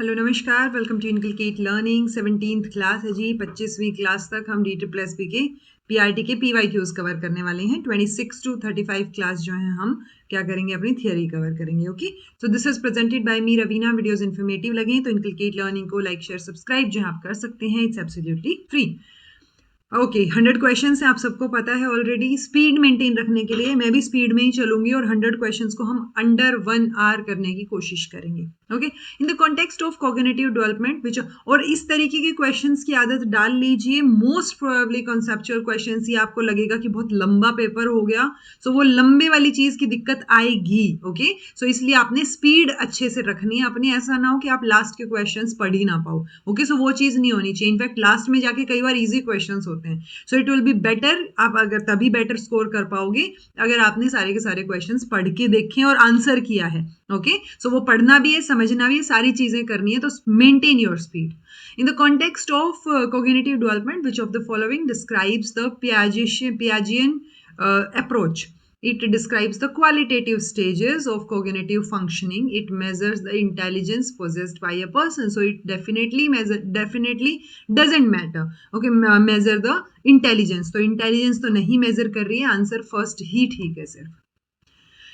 Hello नमस्कार, welcome to inculcate learning. 17th class है जी। 25वीं क्लास तक हम DSSP के PRT के PYQs कवर करने वाले हैं। 26 to 35 क्लास जो है हम क्या करेंगे, अपनी थियरी कवर करेंगे। Okay, so this is presented by me Raveena. Videos informative लगे तो इनकलकेट लर्निंग को लाइक शेयर सब्सक्राइब जो है आप कर सकते हैं। It's absolutely free. Okay, 100 question है, आप सबको पता है ऑलरेडी। स्पीड मेंटेन रखने के लिए मैं भी स्पीड में ही चलूंगी और 100 क्वेश्चंस को हम अंडर 1 आवर करने की कोशिश करेंगे। Okay, in the context of cognitive development विच, और इस तरीके के क्वेश्चंस की आदत डाल लीजिए। मोस्ट प्रोबेबली कॉन्सेप्चुअल क्वेश्चंस ही आपको लगेगा कि बहुत लंबा पेपर हो गया, सो वो लंबे वाली चीज की दिक्कत आएगी। ओके, सो इसलिए आपने स्पीड अच्छे से रखनी है अपनी। ऐसा ना हो कि आप लास्ट के क्वेश्चंस पढ़ ही ना पाओ। ओके, सो वो चीज नहीं होनी चाहिए। इनफैक्ट लास्ट में जाके कई बार इजी क्वेश्चंस होते हैं, so it will be better. आप अगर तभी बेटर स्कोर कर पाओगे अगर आपने सारे के सारे क्वेश्चंस पढ़ के देखे और आंसर किया है। ओके, सो वो पढ़ना भी है, समझना भी है, सारी चीजें करनी है। तो maintain your speed in the context of cognitive development. Which of the following describes the Piagetian approach? It describes the qualitative stages of cognitive functioning. It measures the intelligence possessed by a person. So it definitely doesn't matter. Okay, measure the intelligence. तो intelligence तो नहीं measure कर रही है, answer first ही ठीक है सिर्फ।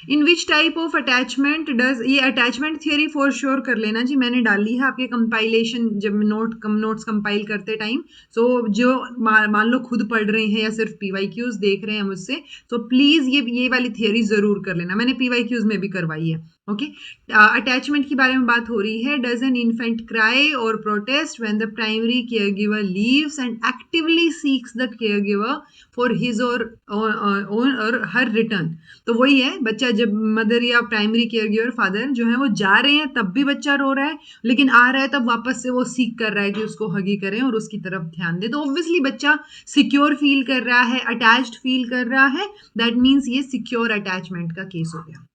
In which type of attachment does, ये अटैचमेंट थियरी फॉर श्योर कर लेना जी, मैंने डाली है आपके कंपाइलेशन जब नोट्स कंपाइल करते टाइम। सो जो मान लो खुद पढ़ रहे हैं या सिर्फ PYQs देख रहे हैं मुझसे, तो प्लीज ये वाली थियरी जरूर कर लेना। मैंने PYQs में भी करवाई है। ओके, अटैचमेंट की बारे में बात हो रही है। Does an infant cry or protest when the primary care giver leaves and actively seeks the care giver for his or her return? तो वही है, बच्चा जब मदर या प्राइमरी केयर गिवर फादर जो है वो जा रहे हैं तब भी बच्चा रो रहा है, लेकिन आ रहा है तब वापस से वो सीख कर रहा है कि उसको हगी करें और उसकी तरफ ध्यान दे। तो ऑब्वियसली बच्चा सिक्योर फील कर रहा है, अटैच्ड फील कर रहा है। दैट मीन्स ये सिक्योर अटैचमेंट का केस हो गया।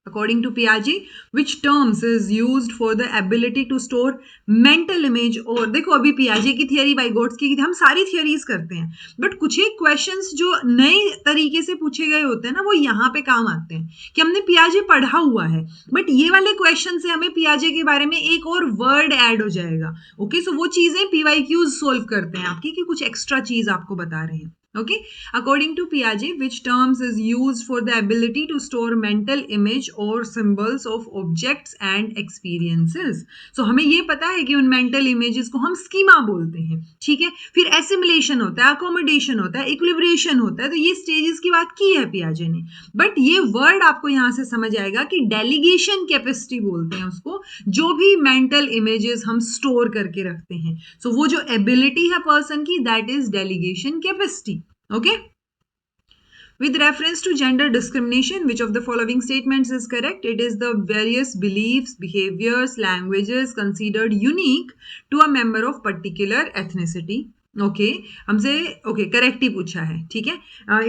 According to Piaget, which terms is used for the ability to store mental image? और देखो, अभी Piaget की थियरी, वाइगोट्स्की की, हम सारी थियरीज करते हैं, बट कुछ एक क्वेश्चंस जो नए तरीके से पूछे गए होते हैं ना, वो यहाँ पे काम आते हैं कि हमने Piaget पढ़ा हुआ है, बट ये वाले क्वेश्चन से हमें Piaget के बारे में एक और वर्ड ऐड हो जाएगा। ओके, सो वो चीजें PYQs सोल्व करते हैं आपकी, कि कुछ एक्स्ट्रा चीज आपको बता रहे हैं। Okay, according to Piaget, which terms is used for the ability to store mental image or symbols of objects and experiences? So हमें ये पता है कि उन mental images को हम schema बोलते हैं, ठीक है। फिर assimilation होता है, accommodation होता है, equilibration होता है। तो ये stages की बात की है Piaget ने, बट ये word आपको यहाँ से समझ आएगा कि delegation capacity बोलते हैं उसको, जो भी mental images हम store करके रखते हैं। So वो जो ability है person की, that is delegation capacity. Okay, with reference to gender discrimination, which of the following statements is correct? It is the various beliefs, behaviors, languages considered unique to a member of particular ethnicity. Okay, हमसे okay correct ही पूछा है, ठीक है।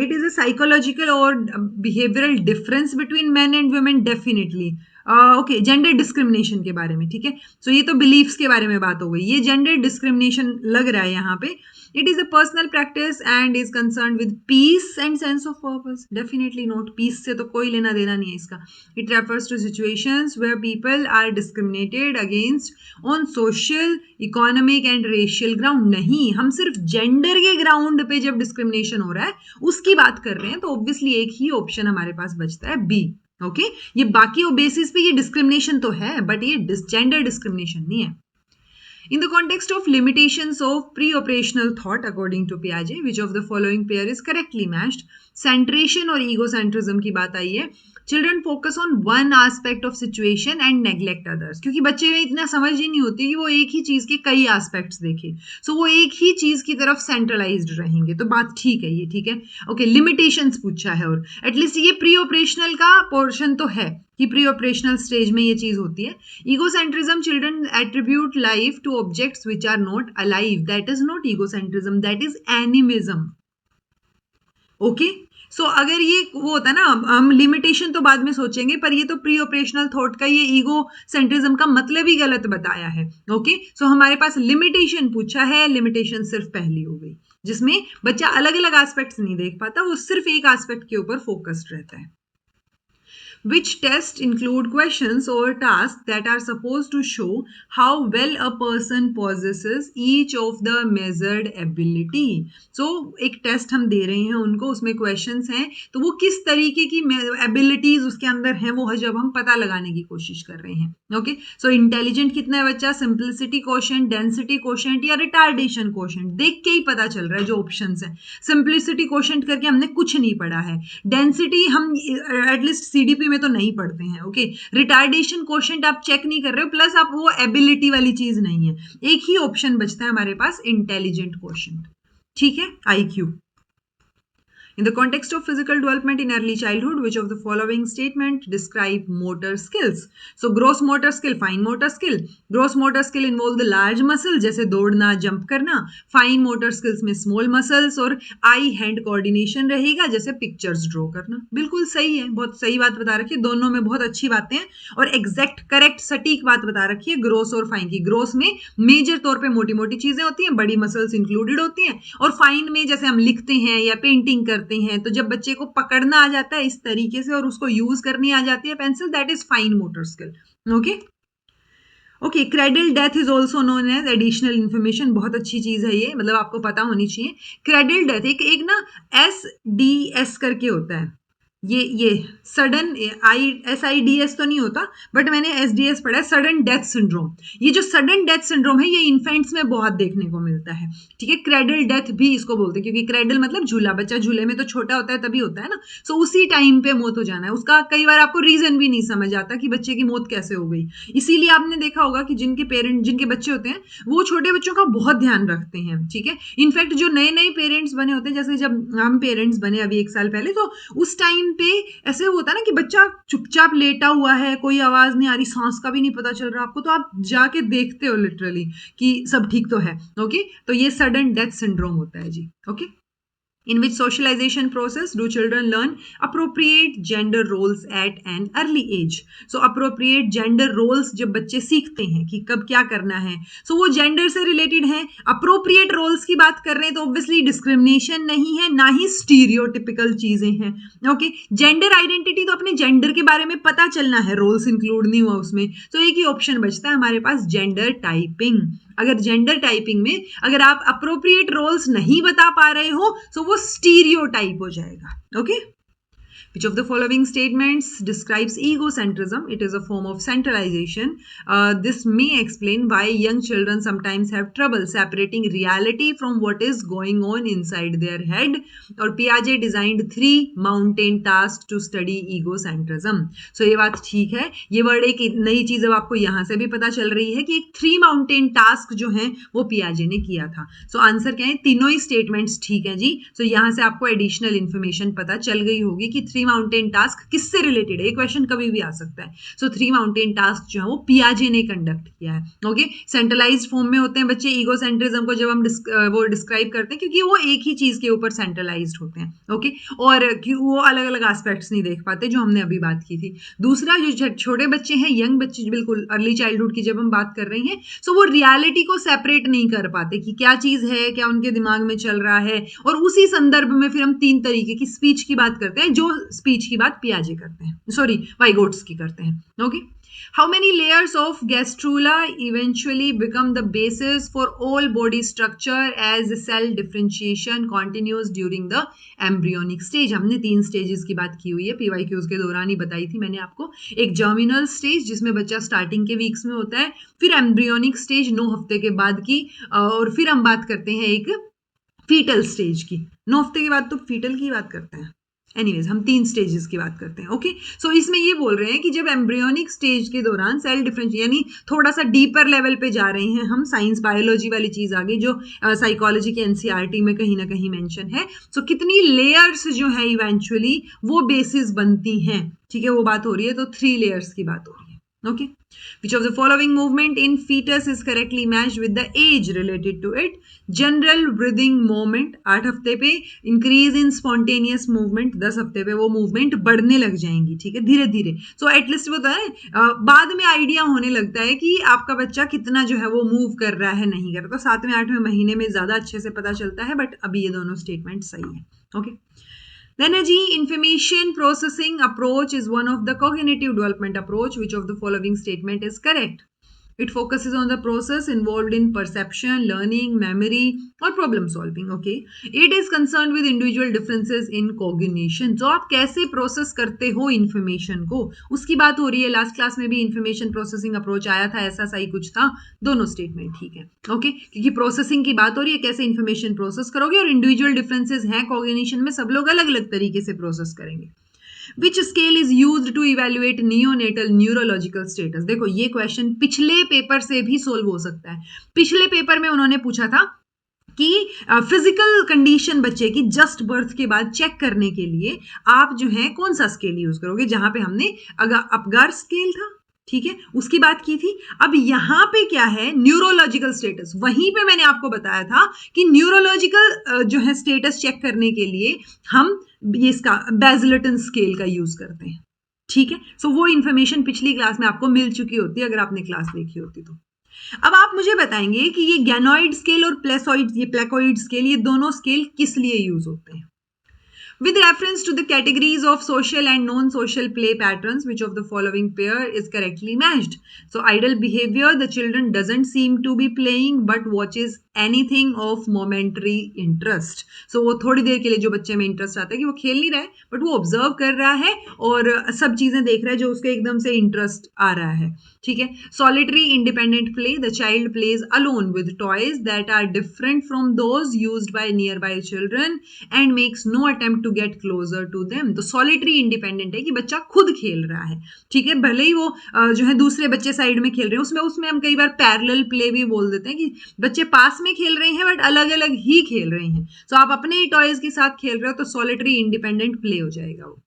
It is a psychological और behavioural difference between man and women, definitely. Okay, gender discrimination के बारे में, ठीक है। सो ये तो बिलीफ्स के बारे में बात हो गई, ये जेंडर डिस्क्रिमिनेशन लग रहा है यहाँ पे। It is a personal practice and is concern with peace and sense of purpose, definitely not. Peace से तो कोई लेना देना नहीं है इसका। It refers to situations where people are discriminated against on social, economic and racial ground. नहीं, हम सिर्फ जेंडर के ग्राउंड पे जब डिस्क्रिमिनेशन हो रहा है उसकी बात कर रहे हैं, तो ऑब्वियसली एक ही ऑप्शन हमारे पास बचता है, बी। ओके, ये बाकी बेसिस पे ये डिस्क्रिमिनेशन तो है, बट ये जेंडर डिस्क्रिमिनेशन नहीं है। In the context of limitations of pre-operational thought, according to Piaget, which of the following pair is correctly matched? Centration और egocentrism की बात आई है। Children focus on one aspect of situation and neglect others. क्योंकि बच्चे में इतना समझ ही नहीं होती कि वो एक ही चीज के कई एस्पेक्ट्स देखें, सो वो एक ही चीज की तरफ सेंट्रलाइज्ड रहेंगे। तो बात ठीक है, ये ठीक है। ओके, लिमिटेशंस पूछा है, और एटलीस्ट ये प्री ऑपरेशनल का पोर्शन तो है कि प्री ऑपरेशनल स्टेज में ये चीज होती है। Egocentrism, children attribute life to objects which are not alive. That is not egocentrism, that is animism. Okay, so अगर ये वो होता ना, हम लिमिटेशन तो बाद में सोचेंगे, पर ये तो प्री ऑपरेशनल थॉट का ये ईगो सेंट्रिज्म का मतलब ही गलत बताया है। ओके, सो हमारे पास लिमिटेशन पूछा है, लिमिटेशन सिर्फ पहली हो गई, जिसमें बच्चा अलग अलग एस्पेक्ट्स नहीं देख पाता, वो सिर्फ एक एस्पेक्ट के ऊपर फोकस्ड रहता है। which test include questions or tasks that are supposed to show how well a person possesses each of the measured ability. So एक टेस्ट हम दे रहे हैं उनको, उसमें क्वेश्चंस हैं, तो वो किस तरीके की एबिलिटीज उसके अंदर हैं वो जब हम पता लगाने की कोशिश कर रहे हैं. ओके, सो इंटेलिजेंट कितना है बच्चा, सिंप्लिसिटी क्वोशिएंट, डेंसिटी क्वोशिएंट या रिटार्डेशन क्वोशिएंट, देख के ही पता चल रहा है जो ऑप्शंस है. सिंप्लिसिटी क्वोशिएंट करके हमने कुछ नहीं पढ़ा है, डेंसिटी हम एटलीस्ट सीडीपी में तो नहीं पढ़ते हैं. ओके, रिटार्डेशन क्वोशिएंट आप चेक नहीं कर रहे हो, प्लस आप वो एबिलिटी वाली चीज नहीं है. एक ही ऑप्शन बचता है हमारे पास, इंटेलिजेंट क्वोशिएंट. ठीक है, IQ. In the context of physical development in early childhood, which of the following statement describe motor skills? So gross motor skill, fine motor skill. Gross motor skill involve the large muscle, जैसे दौड़ना, jump करना. Fine motor skills में small muscles और eye hand coordination रहेगा, जैसे pictures draw करना. बिल्कुल सही है, बहुत सही बात बता रखी है, दोनों में बहुत अच्छी बातें हैं और exact, correct, सटीक बात बता रखी है gross और fine की. gross में मेजर तौर पे मोटी मोटी चीजें होती हैं, बड़ी मसल्स इंक्लूडेड होती हैं, और फाइन में जैसे हम लिखते हैं या पेंटिंग करते हैं, तो जब बच्चे को पकड़ना आ जाता है इस तरीके से और उसको यूज करनी आ जाती है pencil, that is fine motor skill. Okay, cradle death is also known as additional information. बहुत अच्छी चीज है ये, मतलब आपको पता होनी चाहिए. क्रेडल डेथ एक ना SDS करके होता है, ये सडन SIDS तो नहीं होता, बट मैंने SDS पढ़ा है, सडन डेथ सिंड्रोम. ये जो सडन डेथ सिंड्रोम है ये इन्फेंट्स में बहुत देखने को मिलता है. ठीक है, क्रेडल डेथ भी इसको बोलते हैं, क्योंकि क्रेडल मतलब झूला, बच्चा झूले में तो छोटा होता है तभी होता है ना. सो उसी टाइम पे मौत हो जाना है उसका. कई बार आपको रीजन भी नहीं समझ आता कि बच्चे की मौत कैसे हो गई. इसीलिए आपने देखा होगा कि जिनके बच्चे होते हैं वो छोटे बच्चों का बहुत ध्यान रखते हैं. ठीक है, इनफैक्ट जो नए नए पेरेंट्स बने होते हैं, जैसे जब हम पेरेंट्स बने अभी 1 साल पहले, तो उस टाइम पे ऐसे होता ना कि बच्चा चुपचाप लेटा हुआ है, कोई आवाज नहीं आ रही, सांस का भी नहीं पता चल रहा आपको, तो आप जाके देखते हो लिटरली कि सब ठीक तो है. ओके, तो ये सडन डेथ सिंड्रोम होता है जी. Okay, in which socialization process do children learn appropriate gender roles at an early age. So appropriate gender roles जब बच्चे सीखते हैं कि कब क्या करना है, so वो gender से related है. appropriate roles की बात कर रहे हैं तो obviously discrimination नहीं है, ना ही stereotypical चीजें हैं. okay, gender identity तो अपने gender के बारे में पता चलना है, roles include नहीं हुआ उसमें, तो एक ही option बचता है हमारे पास, gender typing. अगर जेंडर टाइपिंग में अगर आप अप्रोप्रिएट रोल्स नहीं बता पा रहे हो तो वो स्टीरियोटाइप हो जाएगा. Okay, Which of the following statements describes egocentrism? It is a form of centralization. This may explain why young children sometimes have trouble separating reality from what is going on inside their head. और Piaget designed 3 mountain tasks to study egocentrism. So ये बात ठीक है, ये word एक नई चीज अब आपको यहाँ से भी पता चल रही है कि एक 3 mountain task जो है वो Piaget ने किया था. So आंसर क्या है, तीनों ही स्टेटमेंट्स ठीक है जी. So यहाँ से आपको एडिशनल इन्फॉर्मेशन पता चल गई होगी कि 3 माउंटेन टास्क किससे रिलेटेड है. ये क्वेश्चन कभी भी आ सकता है. सो 3 माउंटेन टास्क जो है वो पियाजे ने कंडक्ट किया है. ओके, सेंट्रलाइज्ड फॉर्म में होते हैं बच्चे ईगोसेंट्रिज्म को जब हम वो डिस्क्राइब करते हैं, क्योंकि वो एक ही चीज के ऊपर सेंट्रलाइज्ड होते हैं. ओके, और वो अलग अलग एस्पेक्ट्स नहीं देख पाते, जो हमने अभी बात की थी. दूसरा, जो छोटे बच्चे हैं, यंग बच्चे, बिल्कुल अर्ली चाइल्डहुड की जब हम बात कर रहे हैं, सो वो रियलिटी को सेपरेट नहीं कर पाते कि क्या चीज है, क्या उनके दिमाग में चल रहा है. और उसी संदर्भ में फिर हम 3 तरीके की स्पीच की बात करते हैं, जो स्पीच की बात पियाजे करते हैं, सॉरी वाइगोट्स की करते हैं. Okay, how many layers of gastrula eventually become the basis for all body structure as cell differentiation continues during the embryonic stage? हमने 3 स्टेजेस की बात की हुई है, PYQs के दौरान ही बताई थी मैंने आपको. एक जर्मिनल स्टेज जिसमें बच्चा स्टार्टिंग के वीक्स में होता है, फिर एम्ब्रियोनिक स्टेज 9 हफ्ते के बाद की, और फिर हम बात करते हैं एक फीटल स्टेज की. 9 हफ्ते के बाद तो फीटल की बात करते हैं. एनीवेज, हम 3 स्टेजेस की बात करते हैं. ओके, सो इसमें ये बोल रहे हैं कि जब एम्ब्रियोनिक स्टेज के दौरान सेल डिफरेंशिएशन, यानी थोड़ा सा डीपर लेवल पे जा रहे हैं हम, साइंस बायोलॉजी वाली चीज आ गई जो साइकोलॉजी के NCERT में कहीं ना कहीं मेंशन है. सो कितनी लेयर्स जो है इवेंचुअली वो बेसिस बनती हैं. ठीक है, वो बात हो रही है, तो 3 लेयर्स की बात हो रही है. Okay, which of the following movement in fetus is correctly matched with the age related to it? General breathing moment 8 हफ्ते पे, increase in spontaneous movement 10 हफ्ते पे वो मूवमेंट बढ़ने लग जाएंगी. ठीक है, धीरे धीरे. सो एटलीस्ट वो है बाद में आइडिया होने लगता है कि आपका बच्चा कितना जो है वो मूव कर रहा है, नहीं कर रहा, तो 7वें 8वें महीने में ज्यादा अच्छे से पता चलता है. बट अभी ये दोनों स्टेटमेंट सही है. Okay, Then a G, information processing approach is one of the cognitive development approach. Which of the following statement is correct? It focuses on the process involved in perception, learning, memory और problem solving. Okay. It is concerned with individual differences in cognition. जो आप कैसे process करते हो information को, उसकी बात हो रही है. लास्ट क्लास में भी इंफॉर्मेशन प्रोसेसिंग अप्रोच आया था, ऐसा सही कुछ था. दोनों स्टेटमेंट ठीक है. ओके, क्योंकि प्रोसेसिंग की बात हो रही है, कैसे इंफॉर्मेशन प्रोसेस करोगे, और इंडिविजुअल डिफरेंसेस हैं कॉग्निशन में, सब लोग अलग अलग तरीके से प्रोसेस करेंगे. Which scale is used to evaluate neonatal neurological status? देखो ये क्वेश्चन पिछले पेपर से भी सोल्व हो सकता है. पिछले पेपर में उन्होंने पूछा था कि फिजिकल कंडीशन बच्चे की जस्ट बर्थ के बाद चेक करने के लिए आप जो है कौन सा स्केल यूज करोगे, जहां पे हमने अपगार स्केल था, ठीक है, उसकी बात की थी. अब यहां पे क्या है, न्यूरोलॉजिकल स्टेटस. वहीं पे मैंने आपको बताया था कि न्यूरोलॉजिकल जो है स्टेटस चेक करने के लिए हम ये इसका बेजलेटन स्केल का यूज करते हैं. ठीक है, सो वो इंफॉर्मेशन पिछली क्लास में आपको मिल चुकी होती है अगर आपने क्लास देखी होती तो. अब आप मुझे बताएंगे कि ये गैनोइड स्केल और प्लेकोइड स्केल, ये दोनों स्केल किस लिए यूज होते हैं. With reference to the categories of social and non-social play patterns, which of the following pair is correctly matched? So idle behavior, the children doesn't seem to be playing but watches anything of momentary interest. So वो थोड़ी देर के लिए जो बच्चे में interest आता है कि वो खेल नहीं रहा है बट वो ऑब्जर्व कर रहा है और सब चीजें देख रहा है जो उसके एकदम से इंटरेस्ट आ रहा है. ठीक है. Solitary independent play, the child plays alone with toys that are different from those used by near by children and makes no attempt to get closer to them. तो सॉलिटरी इंडिपेंडेंट है कि बच्चा खुद खेल रहा है. ठीक है, भले ही वो जो है दूसरे बच्चे साइड में खेल रहे हैं, उसमें हम कई बार पैरेलल प्ले भी बोल देते हैं कि बच्चे पास में खेल रहे हैं बट अलग अलग ही खेल रहे हैं. सो आप अपने ही टॉयज के साथ खेल रहे हो तो सॉलिटरी इंडिपेंडेंट प्ले हो जाएगा वो.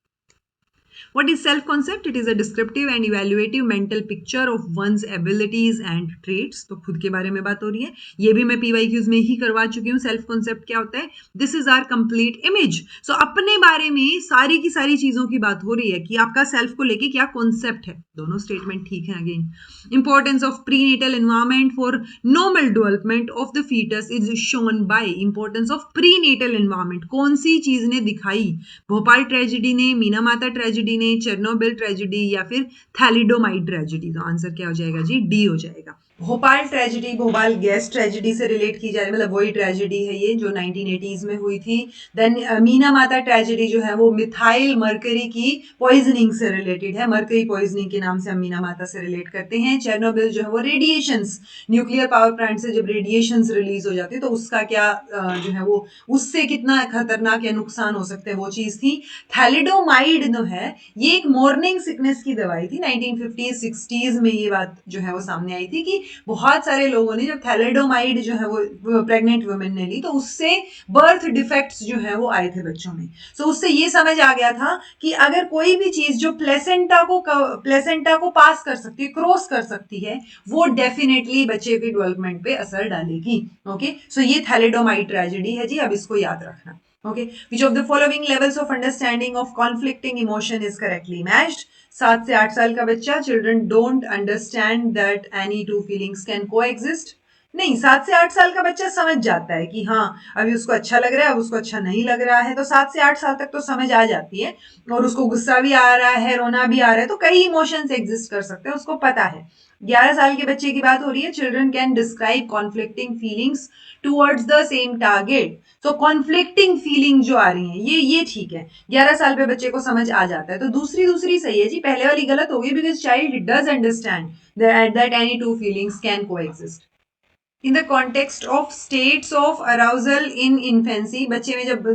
What is self-concept? It is a descriptive and evaluative mental picture of one's abilities and traits. तो खुद के बारे में बात हो रही है. ये भी मैं PYQs में ही करवा चुकी हूँ. सेल्फ कॉन्सेप्ट क्या होता है? This is our complete image. So अपने बारे में सारी की सारी चीजों की बात हो रही है कि आपका सेल्फ को लेके क्या कॉन्सेप्ट है. दोनों स्टेटमेंट ठीक है. Again, importance of prenatal environment for normal development of the foetus is shown by. Importance of prenatal environment कौन सी चीज ने दिखाई? भोपाल ट्रेजिडी ने, मीना माता ट्रेजिडी ने, चेरनोबिल ट्रेजिडी या फिर थैलिडोमाइड ट्रेजिडी. तो आंसर क्या हो जाएगा जी? डी हो जाएगा. Bhopal tragedy Bhopal gas tragedy से रिलेट की जा रही है, मतलब वही ट्रेजिडी है ये जो 1980s में हुई थी. देन मीना माता ट्रेजिडी जो है वो मिथाइल मर्करी की पॉइजनिंग से रिलेटेड है. मर्करी पॉइजनिंग के नाम से हम मीना माता से रिलेट करते हैं. चेरनोबिल जो है वो रेडिएशंस, न्यूक्लियर पावर प्लांट से जब रेडिएशंस रिलीज हो जाती है तो उसका क्या जो है वो उससे कितना खतरनाक या नुकसान हो सकते हैं वो चीज थी. थैलिडोमाइड जो है ये एक मॉर्निंग सिकनेस की दवाई थी. 1950s 60s में ये बात जो है वो सामने आई थी कि बहुत सारे लोगों ने जब थैलिडोमाइड जो है वो प्रेग्नेंट वुमेन ने ली तो उससे बर्थ डिफेक्ट्स जो है वो आए थे बच्चों में. सो उससे ये समझ आ गया था कि अगर कोई भी चीज जो प्लेसेंटा को पास कर सकती है, क्रॉस कर सकती है, वो डेफिनेटली बच्चे की डेवलपमेंट पे असर डालेगी. ओके, सो ये थैलिडोमाइड ट्रेजेडी है जी. अब इसको याद रखना. Okay, which of the following levels of understanding of conflicting emotion is correctly matched? 7 से 8 साल का बच्चा, children don't understand that any two feelings can coexist. नहीं, 7 से 8 साल का बच्चा समझ जाता है कि हाँ अभी उसको अच्छा लग रहा है, अब उसको अच्छा नहीं लग रहा है. तो 7 से 8 साल तक तो समझ आ जाती है और उसको गुस्सा भी आ रहा है, रोना भी आ रहा है, तो कई इमोशंस एग्जिस्ट कर सकते हैं, उसको पता है. 11 साल के बच्चे की बात हो रही है. Children can describe conflicting feelings towards the same target. तो कॉन्फ्लिक्टिंग फीलिंग जो आ रही है ये ठीक है. 11 साल पे बच्चे को समझ आ जाता है. तो दूसरी सही है जी. पहले वाली गलत होगी because child does understand that any two feelings can coexist. In the context of states of arousal in infancy, बच्चे में जब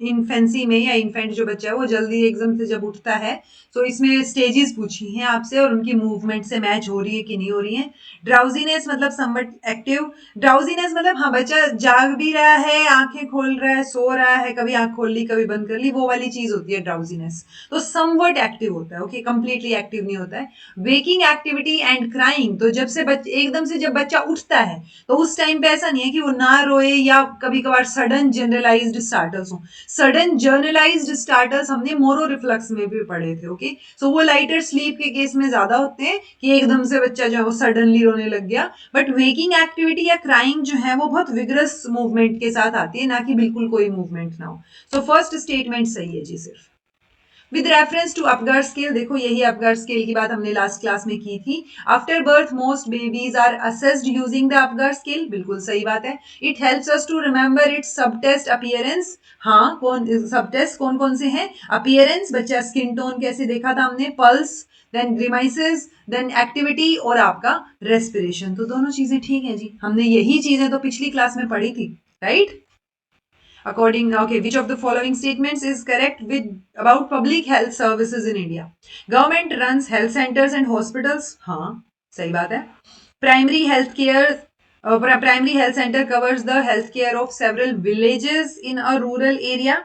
इन्फेंसी में या इन्फेंट जो बच्चा है वो जल्दी एकदम से जब उठता है तो इसमें स्टेजेस पूछी हैं आपसे और उनकी मूवमेंट से मैच हो रही है कि नहीं हो रही है. ड्राउजीनेस मतलब समवट एक्टिव. ड्राउजीनेस मतलब हाँ बच्चा जाग भी रहा है, आंखें खोल रहा है, सो रहा है, कभी आंख खोल ली कभी बंद कर ली, वो वाली चीज होती है ड्राउजीनेस. तो समवट एक्टिव होता है. ओके, कंप्लीटली एक्टिव नहीं होता है. वेकिंग एक्टिविटी एंड क्राइंग, तो जब से एकदम से जब बच्चा उठता दिखता है, तो उस टाइम पे ऐसा नहीं है कि वो ना रोए या कभी कभार सडन जनरलाइज्ड स्टार्टर्स हो। सडन जनरलाइज्ड स्टार्टर्स हमने मोरो रिफ्लक्स में भी पढ़े थे। ओके, सो वो लाइटर स्लीप के केस में ज्यादा होते हैं कि एकदम से बच्चा जो है वो सडनली रोने लग गया, बट वेकिंग एक्टिविटी या क्राइंग जो है वो बहुत विग्रस मूवमेंट के साथ आती है, ना कि बिल्कुल कोई मूवमेंट ना हो। सो फर्स्ट स्टेटमेंट सही है जी सिर्फ। With reference to Apgar scale, देखो यही अपगार स्केल की बात हमने लास्ट क्लास में की थी। After birth most babies are assessed using the Apgar scale, बिल्कुल सही बात है। It helps us to remember its sub test appearance, हाँ कौन सब टेस्ट कौन कौन से हैं? अपीयरेंस, बच्चा स्किन टोन कैसे देखा था हमने, पल्स, देन ग्रीमाइसेस, देन एक्टिविटी और आपका रेस्पिरेशन। तो दोनों चीजें ठीक है जी, हमने यही चीजें तो पिछली क्लास में पढ़ी थी, right? According, okay, which of the following statements is correct with about public health services in India? Government runs health centers and hospitals, हाँ सही बात है। Primary health care, primary health center covers the health care of several villages in a rural area.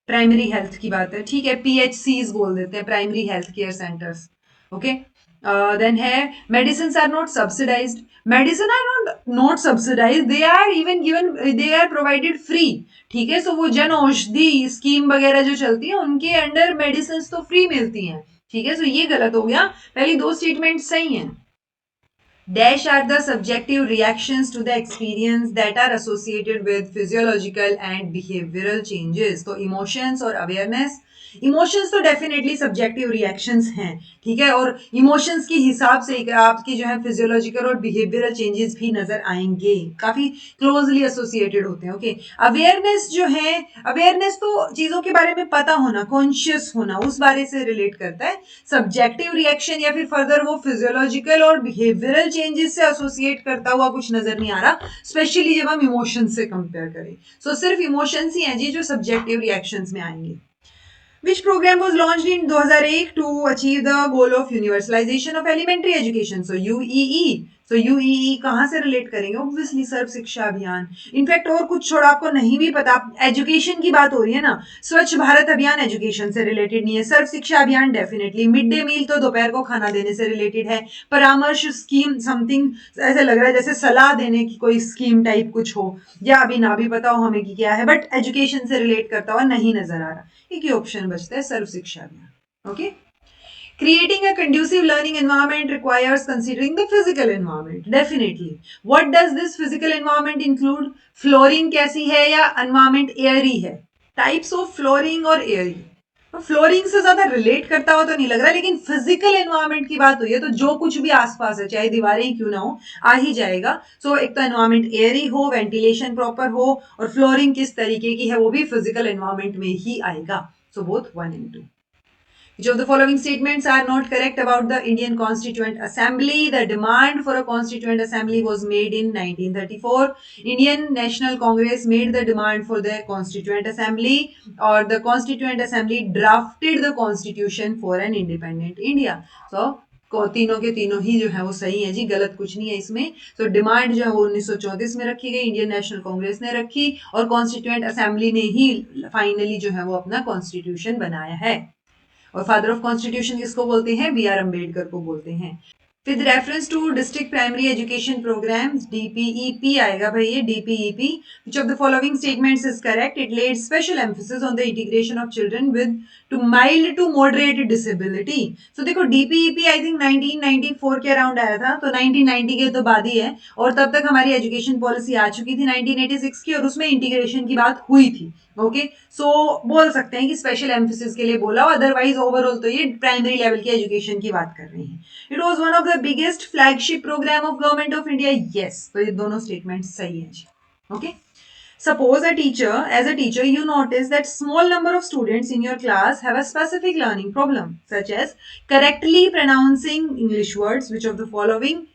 Primary health की बात है, ठीक है, PHCs बोल देते हैं, primary health care centres. Okay, then है medicine are not subsidised, medicine are not subsidised, they are even given, they are provided free, ठीक है। सो वो जन औषधि स्कीम वगैरह जो चलती है उनके अंडर मेडिसिन तो फ्री मिलती हैं, ठीक है। सो ये गलत हो गया, पहली दो स्टेटमेंट सही हैं। Dash are the subjective reactions to the experience that are associated with physiological and behavioral changes. तो emotions और awareness, इमोशंस तो डेफिनेटली सब्जेक्टिव रिएक्शंस हैं, ठीक है, और इमोशंस के हिसाब से आपकी जो है फिजियोलॉजिकल और बिहेवियरल चेंजेस भी नजर आएंगे, काफी क्लोजली एसोसिएटेड होते हैं। ओके, अवेयरनेस जो है, अवेयरनेस तो चीजों के बारे में पता होना, कॉन्शियस होना, उस बारे से रिलेट करता है। सब्जेक्टिव रिएक्शन या फिर फर्दर वो फिजियोलॉजिकल और बिहेवियरल चेंजेस से एसोसिएट करता हुआ कुछ नजर नहीं आ रहा, स्पेशली जब हम इमोशन से कंपेयर करें। सो सिर्फ इमोशंस ही हैं जी जो सब्जेक्टिव रिएक्शंस में आएंगे। Which program was launched in 2001 to achieve the goal of universalization of elementary education? So UEE. So UEE कहाँ से रिलेट करेंगे? Obviously सर्व शिक्षा अभियान। इनफैक्ट और कुछ छोड़ा आपको नहीं भी पता, एजुकेशन की बात हो रही है ना, स्वच्छ भारत अभियान एजुकेशन से रिलेटेड नहीं है, सर्व शिक्षा अभियान डेफिनेटली, मिड डे मील तो दोपहर को खाना देने से रिलेटेड है, परामर्श स्कीम समथिंग ऐसे लग रहा है जैसे सलाह देने की कोई स्कीम टाइप कुछ हो, या अभी ना भी पता हो हमें कि क्या है, बट एजुकेशन से रिलेट करता हुआ नहीं नजर आ रहा। एक ही ऑप्शन बचता है, सर्व शिक्षा अभियान। Okay, creating a conducive learning environment requires considering the physical environment, definitely. What does this physical environment include? Flooring कैसी है या environment airy है? Types of flooring और airy, फ्लोरिंग से ज्यादा रिलेट करता हो तो नहीं लग रहा, लेकिन फिजिकल एनवायरनमेंट की बात हुई है तो जो कुछ भी आसपास है, चाहे दीवारें ही क्यों ना हो, आ ही जाएगा। सो एक तो एनवायरनमेंट एयरी हो, वेंटिलेशन प्रॉपर हो, और फ्लोरिंग किस तरीके की है वो भी फिजिकल एनवायरनमेंट में ही आएगा। So both 1 and 2. Which of the following statements are not correct about the Indian Constituent Assembly? The demand for a Constituent Assembly was made in 1934. Indian National Congress made the demand for the Constituent Assembly, or the Constituent Assembly drafted the Constitution for an independent India. So तीनों के तीनों ही जो है वो सही है जी, गलत कुछ नहीं है इसमें। तो डिमांड जो है वो 1934 में रखी गई, इंडियन नेशनल कांग्रेस ने रखी, और कॉन्स्टिट्यूएंट असेंबली ने ही फाइनली जो है वो अपना कॉन्स्टिट्यूशन बनाया है। और फादर ऑफ कॉन्स्टिट्यूशन किसको बोलते हैं? बी आर अम्बेडकर को बोलते हैं। With reference to district primary education programmes, DPEP आएगा भाई, ये DPEP। Which of the following statements is correct? It laid special emphasis on the integration of children with to mild to moderate disability. So देखो DPEP I think 1994 के around आया था, तो 1990 के तो बाद ही है, और तब तक हमारी एजुकेशन पॉलिसी आ चुकी थी 1986 की, और उसमें इंटीग्रेशन की बात हुई थी। ओके, सो बोल सकते हैं कि स्पेशल एम्फेसिस के लिए बोला, अदरवाइज ओवरऑल तो ये प्राइमरी लेवल की एजुकेशन की बात कर रहे हैं। It was one of the biggest flagship programme of government of India, yes. तो ये दोनों स्टेटमेंट सही है जी। Okay, suppose as a teacher you notice that small number of students in your class have a specific learning problem, such as correctly pronouncing English words. Which of the following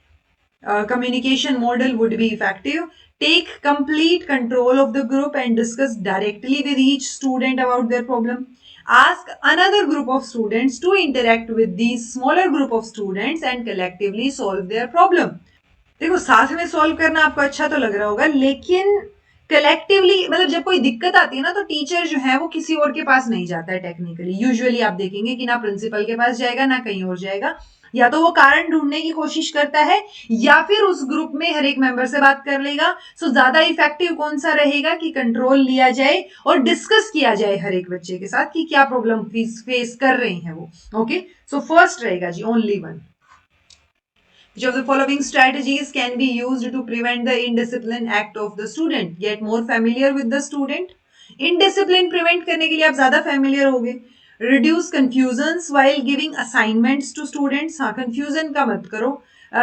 communication model would be effective? Take complete control of the group and discuss directly with each student about their problem. Ask another group of students to interact with these smaller group of students and collectively solve their problem. देखो साथ में solve करना आपको अच्छा तो लग रहा होगा, लेकिन कलेक्टिवली मतलब जब कोई दिक्कत आती है ना तो टीचर जो है वो किसी और के पास नहीं जाता है टेक्निकली, यूजुअली आप देखेंगे कि ना प्रिंसिपल के पास जाएगा ना कहीं और जाएगा, या तो वो कारण ढूंढने की कोशिश करता है या फिर उस ग्रुप में हर एक मेंबर से बात कर लेगा। सो ज्यादा इफेक्टिव कौन सा रहेगा कि कंट्रोल लिया जाए और डिस्कस किया जाए हर एक बच्चे के साथ कि क्या प्रॉब्लम फेस कर रहे हैं वो। ओके, सो फर्स्ट रहेगा जी only one. Which of the following strategies can be used to prevent the indiscipline act of the student? Get more familiar with the student. Indiscipline prevent करने के लिए आप ज्यादा familiar होगे. Reduce confusions while giving assignments to students. हाँ, confusion का मत करो.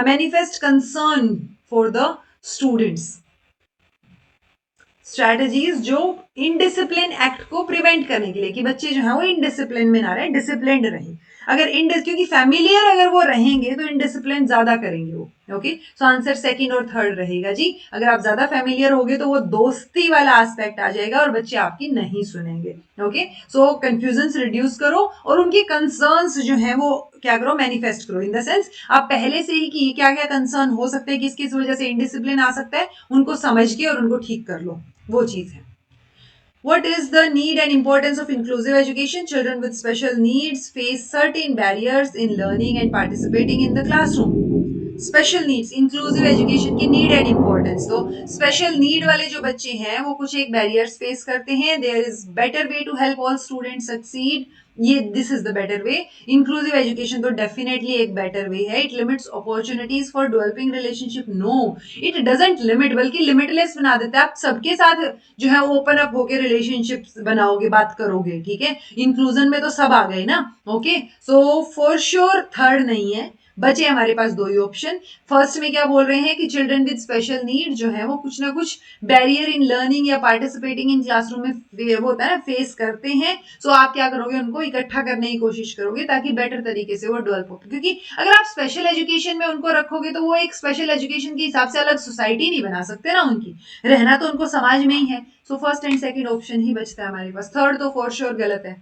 Manifest concern for the students. Strategies जो इनडिसिप्लिन एक्ट को प्रिवेंट करने के लिए कि बच्चे जो है वो इनडिसिप्लिन में ना रहे, डिसिप्लिन्ड रहे। अगर क्योंकि फैमिलियर अगर वो रहेंगे तो इनडिसिप्लिन ज्यादा करेंगे वो। ओके, सो आंसर सेकंड और थर्ड रहेगा जी। अगर आप ज्यादा फैमिलियर होगे तो वो दोस्ती वाला एस्पेक्ट आ जाएगा और बच्चे आपकी नहीं सुनेंगे। ओके, सो कंफ्यूजन रिड्यूस करो और उनके कंसर्न्स जो है वो क्या करो, मैनिफेस्ट करो। इन द सेंस आप पहले से ही कि क्या क्या कंसर्न हो सकते हैं, किस किस वजह से इनडिसिप्लिन आ सकता है, उनको समझ के और उनको ठीक कर लो, वो चीज है। What is the need and importance of inclusive education? Children with special needs face certain barriers in learning and participating in the classroom. Special needs, inclusive education की नीड एंड इंपॉर्टेंस। तो स्पेशल नीड वाले जो बच्चे हैं वो कुछ एक barriers face करते हैं। There is better way to help all students succeed, ये this is the better way. Inclusive education तो डेफिनेटली एक बेटर वे है। It limits opportunities for developing relationship, no it doesn't limit, बल्कि limitless बना देता है। आप सबके साथ जो है ओपन अप होकर रिलेशनशिप बनाओगे, बात करोगे, ठीक है। इंक्लूजन में तो सब आ गए ना। Okay, so for sure third नहीं है, बचे हमारे पास दो ही ऑप्शन। फर्स्ट में क्या बोल रहे हैं कि चिल्ड्रन विद स्पेशल नीड जो है वो कुछ ना कुछ बैरियर इन लर्निंग या पार्टिसिपेटिंग इन क्लासरूम में वो होता है ना, फेस करते हैं। सो आप क्या करोगे, उनको इकट्ठा करने की कोशिश करोगे ताकि बेटर तरीके से वो डेवलप हो। क्योंकि अगर आप स्पेशल एजुकेशन में उनको रखोगे तो वो एक स्पेशल एजुकेशन के हिसाब से अलग सोसाइटी नहीं बना सकते ना, उनकी रहना तो उनको समाज में ही है। So first and second option ही बचता है हमारे पास, थर्ड तो फॉर श्योर गलत है।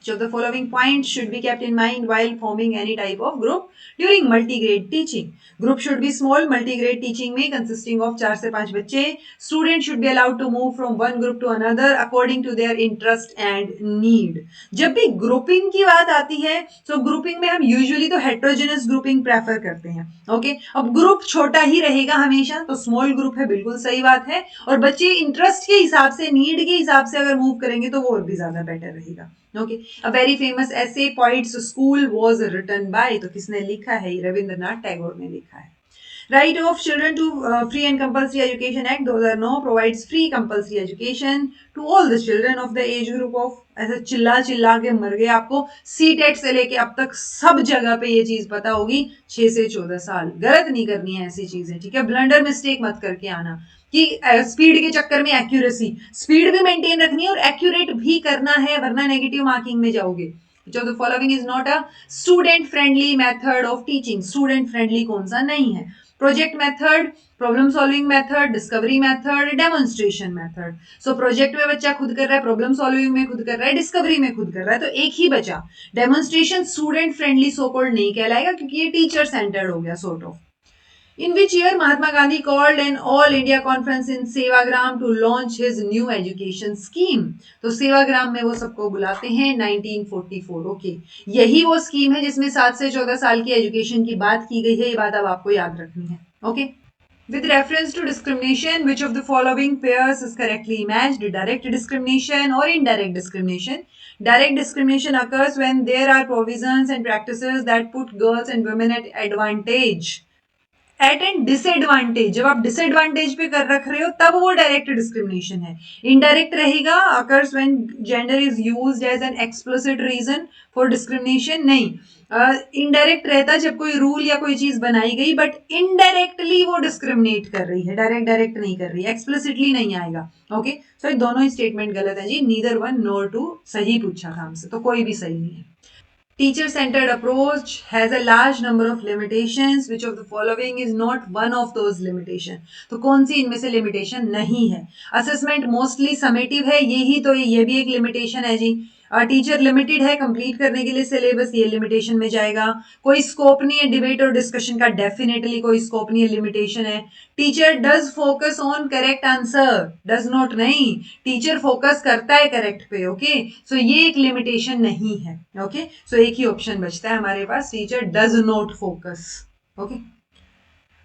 Which of the following points should be kept in mind while forming any type of group during multigrade teaching? Group should be small. Multigrade teaching में consisting of 4 से 5 बच्चे. Students should be allowed to move from one group to another according to their interest and need. जब भी grouping की बात आती है तो grouping में हम usually तो heterogeneous grouping prefer करते हैं। ओके, अब ग्रुप छोटा ही रहेगा हमेशा, तो स्मॉल ग्रुप है, बिल्कुल सही बात है। और बच्चे इंटरेस्ट के हिसाब से, नीड के हिसाब से अगर मूव करेंगे तो वो और भी ज्यादा बेटर रहेगा। ओके, अ वेरी फेमस ऐसे points school was written by, तो किसने लिखा है? रविंद्रनाथ टैगोर ने लिखा है। Right of children to free and compulsory education act 2009 provides free compulsory education to all the children of the age group of, ऐसे चिल्ला चिल्ला के मर गए, आपको सीटेट से लेके अब तक सब जगह पे ये चीज पता होगी, 6 से 14 साल। गलत नहीं करनी है ऐसी चीजें, ठीक है। ब्लंडर मिस्टेक मत करके आना कि स्पीड के चक्कर में एक्यूरेसी, स्पीड भी मेंटेन रखनी है और एक्यूरेट भी करना है, वरना नेगेटिव मार्किंग में जाओगे। Which of the following is not a student friendly method of teaching? Student friendly कौन सा नहीं है? Project method, problem solving method, discovery method, demonstration method. So project में बच्चा खुद कर रहा है, प्रॉब्लम सॉल्विंग में खुद कर रहा है, डिस्कवरी में खुद कर रहा है, तो एक ही बचा। Demonstration student friendly so called नहीं कहलाएगा क्योंकि ये टीचर सेंटर्ड हो गया sort of. In which year Mahatma Gandhi called an all India conference in Sevagram to launch his new education scheme? तो सेवाग्राम में वो सबको बुलाते हैं 1944। ओके, यही वो स्कीम है जिसमें 7 से 14 साल की एजुकेशन की बात की गई है। ये बात अब आपको याद रखनी है। Okay, with reference to discrimination, which of the following pairs is correctly matched? Direct discrimination or indirect discrimination? Direct discrimination occurs when there are provisions and practices that put girls and women at advantage. At and disadvantage, जब आप disadvantage पे कर रख रहे हो तब वो direct discrimination है। इनडायरेक्ट रहेगा occurs when gender is used as an explicit reason for discrimination. नहीं, इनडायरेक्ट रहता जब कोई रूल या कोई चीज बनाई गई बट इनडायरेक्टली वो डिस्क्रिमिनेट कर रही है, डायरेक्ट डायरेक्ट नहीं कर रही है, एक्सप्लिसिटली नहीं आएगा। ओके, सो ये दोनों ही स्टेटमेंट गलत है जी, नीदर वन नोर टू सही पूछा था हमसे, तो कोई भी सही नहीं है। Teacher-centered approach has a large number of limitations. Which of the following is not one of those limitations? तो कौन सी इनमें से limitation नहीं है? Assessment mostly summative है, यही तो ये भी एक limitation है जी। टीचर लिमिटेड है कंप्लीट करने के लिए सिलेबस, ये लिमिटेशन में जाएगा। कोई स्कोप नहीं है डिबेट और डिस्कशन का, डेफिनेटली कोई स्कोप नहीं है, लिमिटेशन है। Teacher does focus on correct answer, does not नहीं, टीचर फोकस करता है करेक्ट पे, ओके। सो ये एक लिमिटेशन नहीं है, ओके। सो एक ही ऑप्शन बचता है हमारे पास, teacher does not focus, okay.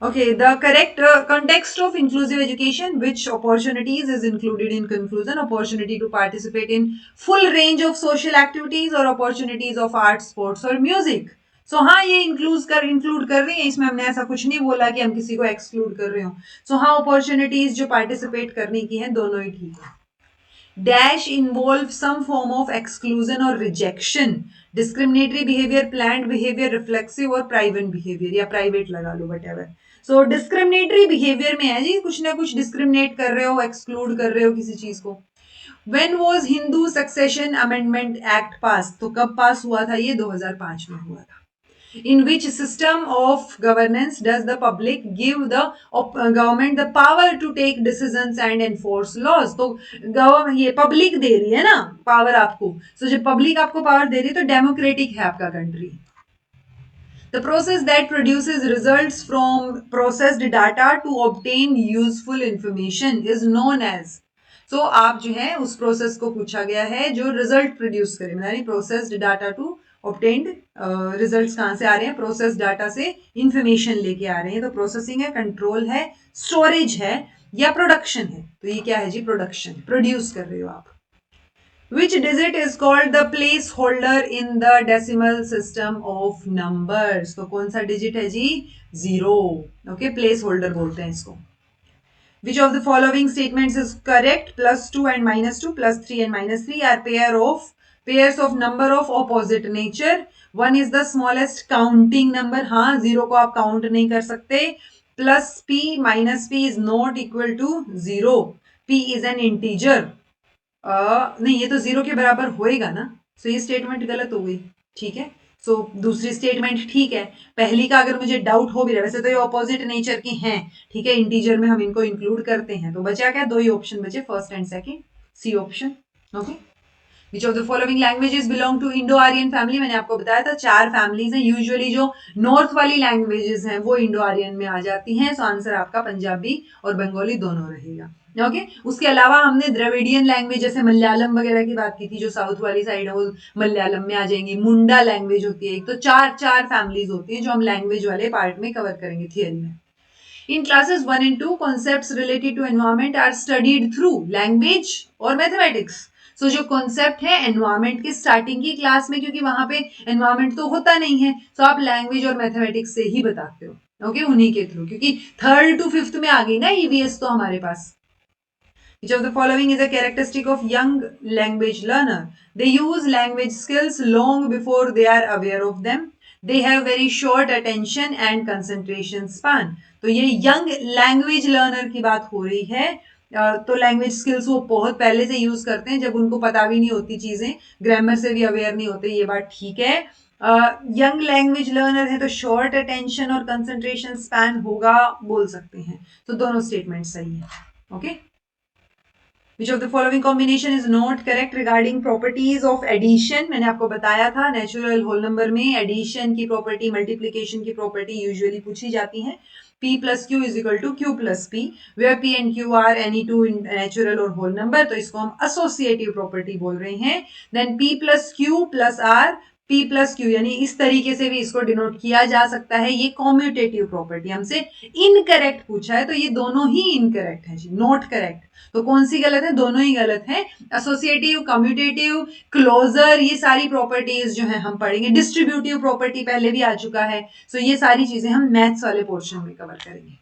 Okay, the correct context of inclusive education, which opportunities is included in conclusion? Opportunity to participate in full range of social activities or opportunities of art, sports और music. So हाँ, ये include कर रही है, इसमें हमने ऐसा कुछ नहीं बोला कि हम किसी को exclude कर रहे हो। So हाँ, opportunities जो participate करने की हैं दोनों ही ठीक है। Dash involve some form of exclusion or rejection, discriminatory behavior, planned behavior, reflexive और private behavior, या private लगा लो, whatever. सो डिस्क्रिमिनेटरी बिहेवियर में है जी, कुछ ना कुछ डिस्क्रिमिनेट कर रहे हो, एक्सक्लूड कर रहे हो किसी चीज को। When was Hindu succession amendment act पास? तो कब पास हुआ था ये? 2005 में हुआ था। In which system of governance does the public give the government the power to take decisions and enforce laws? तो गवर्नमेंट, ये पब्लिक दे रही है ना पावर आपको, so जब पब्लिक आपको पावर दे रही है तो डेमोक्रेटिक है आपका country. The process that produces results from processed data to obtain useful information is known as. So आप जो है उस प्रोसेस को पूछा गया है जो रिजल्ट प्रोड्यूस करे, यानी processed data to obtained, results कहां से आ रहे हैं? प्रोसेस डाटा से इंफॉर्मेशन लेके आ रहे हैं। तो प्रोसेसिंग है, कंट्रोल है, स्टोरेज है या प्रोडक्शन है? तो ये क्या है जी? प्रोडक्शन, प्रोड्यूस कर रहे हो आप। Which digit is called the placeholder in the decimal system of numbers? तो कौन सा डिजिट है जी? 0, ओके, प्लेस होल्डर बोलते हैं इसको। Which of the following statements is correct? +2 and -2, +3 and -3 are pairs of number of opposite nature. One is the smallest counting number. हाँ, 0 को आप काउंट नहीं कर सकते। Plus p minus p is not equal to 0. p is an integer. नहीं, ये तो 0 के बराबर होएगा ना, सो ये स्टेटमेंट गलत हो गई, ठीक है। सो दूसरी स्टेटमेंट ठीक है। पहली का अगर मुझे डाउट हो भी रहा है, वैसे तो ये ऑपोजिट नेचर की हैं, ठीक है, इंटीजर में हम इनको इंक्लूड करते हैं। तो बचा क्या? दो ही ऑप्शन बचे, first and second, C option, okay. Which of the following languages belong to Indo Aryan family? मैंने आपको बताया था 4 फैमिलीज हैं। यूजुअली जो नॉर्थ वाली लैंग्वेजेस हैं वो इंडो आर्यन में आ जाती हैं। सो आंसर आपका पंजाबी और बंगाली दोनों रहेगा, ओके। उसके अलावा हमने द्रविडियन लैंग्वेज जैसे मलयालम वगैरह की बात की थी, जो साउथ वाली साइड है वो मलयालम में आ जाएंगी। मुंडा लैंग्वेज होती है एक, तो चार फैमिलीज होती हैं जो हम लैंग्वेज वाले पार्ट में कवर करेंगे थियरी में। इन classes 1 and 2 concepts related to environment are studied through language और मैथमेटिक्स। सो जो कॉन्सेप्ट है एनवायरमेंट की स्टार्टिंग की क्लास में, क्योंकि वहां पे एनवायरमेंट तो होता नहीं है, तो आप लैंग्वेज और मैथमेटिक्स से ही बताते हो, ओके, उन्हीं के थ्रू, क्योंकि 3rd to 5th में आ गई ना ईवीएस तो हमारे पास। Which of the following is a characteristic of young language learner? They use language skills long before they are aware of them. They have very short attention and concentration span. तो ये young language learner की बात हो रही है। तो language skills वो बहुत पहले से यूज करते हैं, जब उनको पता भी नहीं होती चीजें, ग्रामर से भी अवेयर नहीं होते, ये बात ठीक है। यंग लैंग्वेज लर्नर है तो शॉर्ट अटेंशन और कंसंट्रेशन स्पैन होगा, बोल सकते हैं। तो दोनों स्टेटमेंट सही है, okay. Which of the following combination is not correct regarding properties of addition? मैंने आपको बताया था नेचुरल होल नंबर में एडिशन की प्रॉपर्टी, मल्टीप्लिकेशन की प्रॉपर्टी यूजुअली पूछी जाती है। P plus Q is equal to Q plus P, where P and Q are any two natural और whole number, तो इसको हम associative property बोल रहे हैं। Then P plus Q plus R, P plus Q, यानी इस तरीके से भी इसको डिनोट किया जा सकता है। ये कॉम्यूटेटिव प्रॉपर्टी हमसे इनकरेक्ट पूछा है, तो ये दोनों ही इनकरेक्ट है जी, नॉट करेक्ट। तो कौन सी गलत है? दोनों ही गलत है। एसोसिएटिव, कम्यूटेटिव, क्लोजर, ये सारी प्रॉपर्टीज जो है हम पढ़ेंगे। डिस्ट्रीब्यूटिव प्रॉपर्टी पहले भी आ चुका है। सो ये सारी चीजें हम मैथ्स वाले पोर्शन में कवर करेंगे।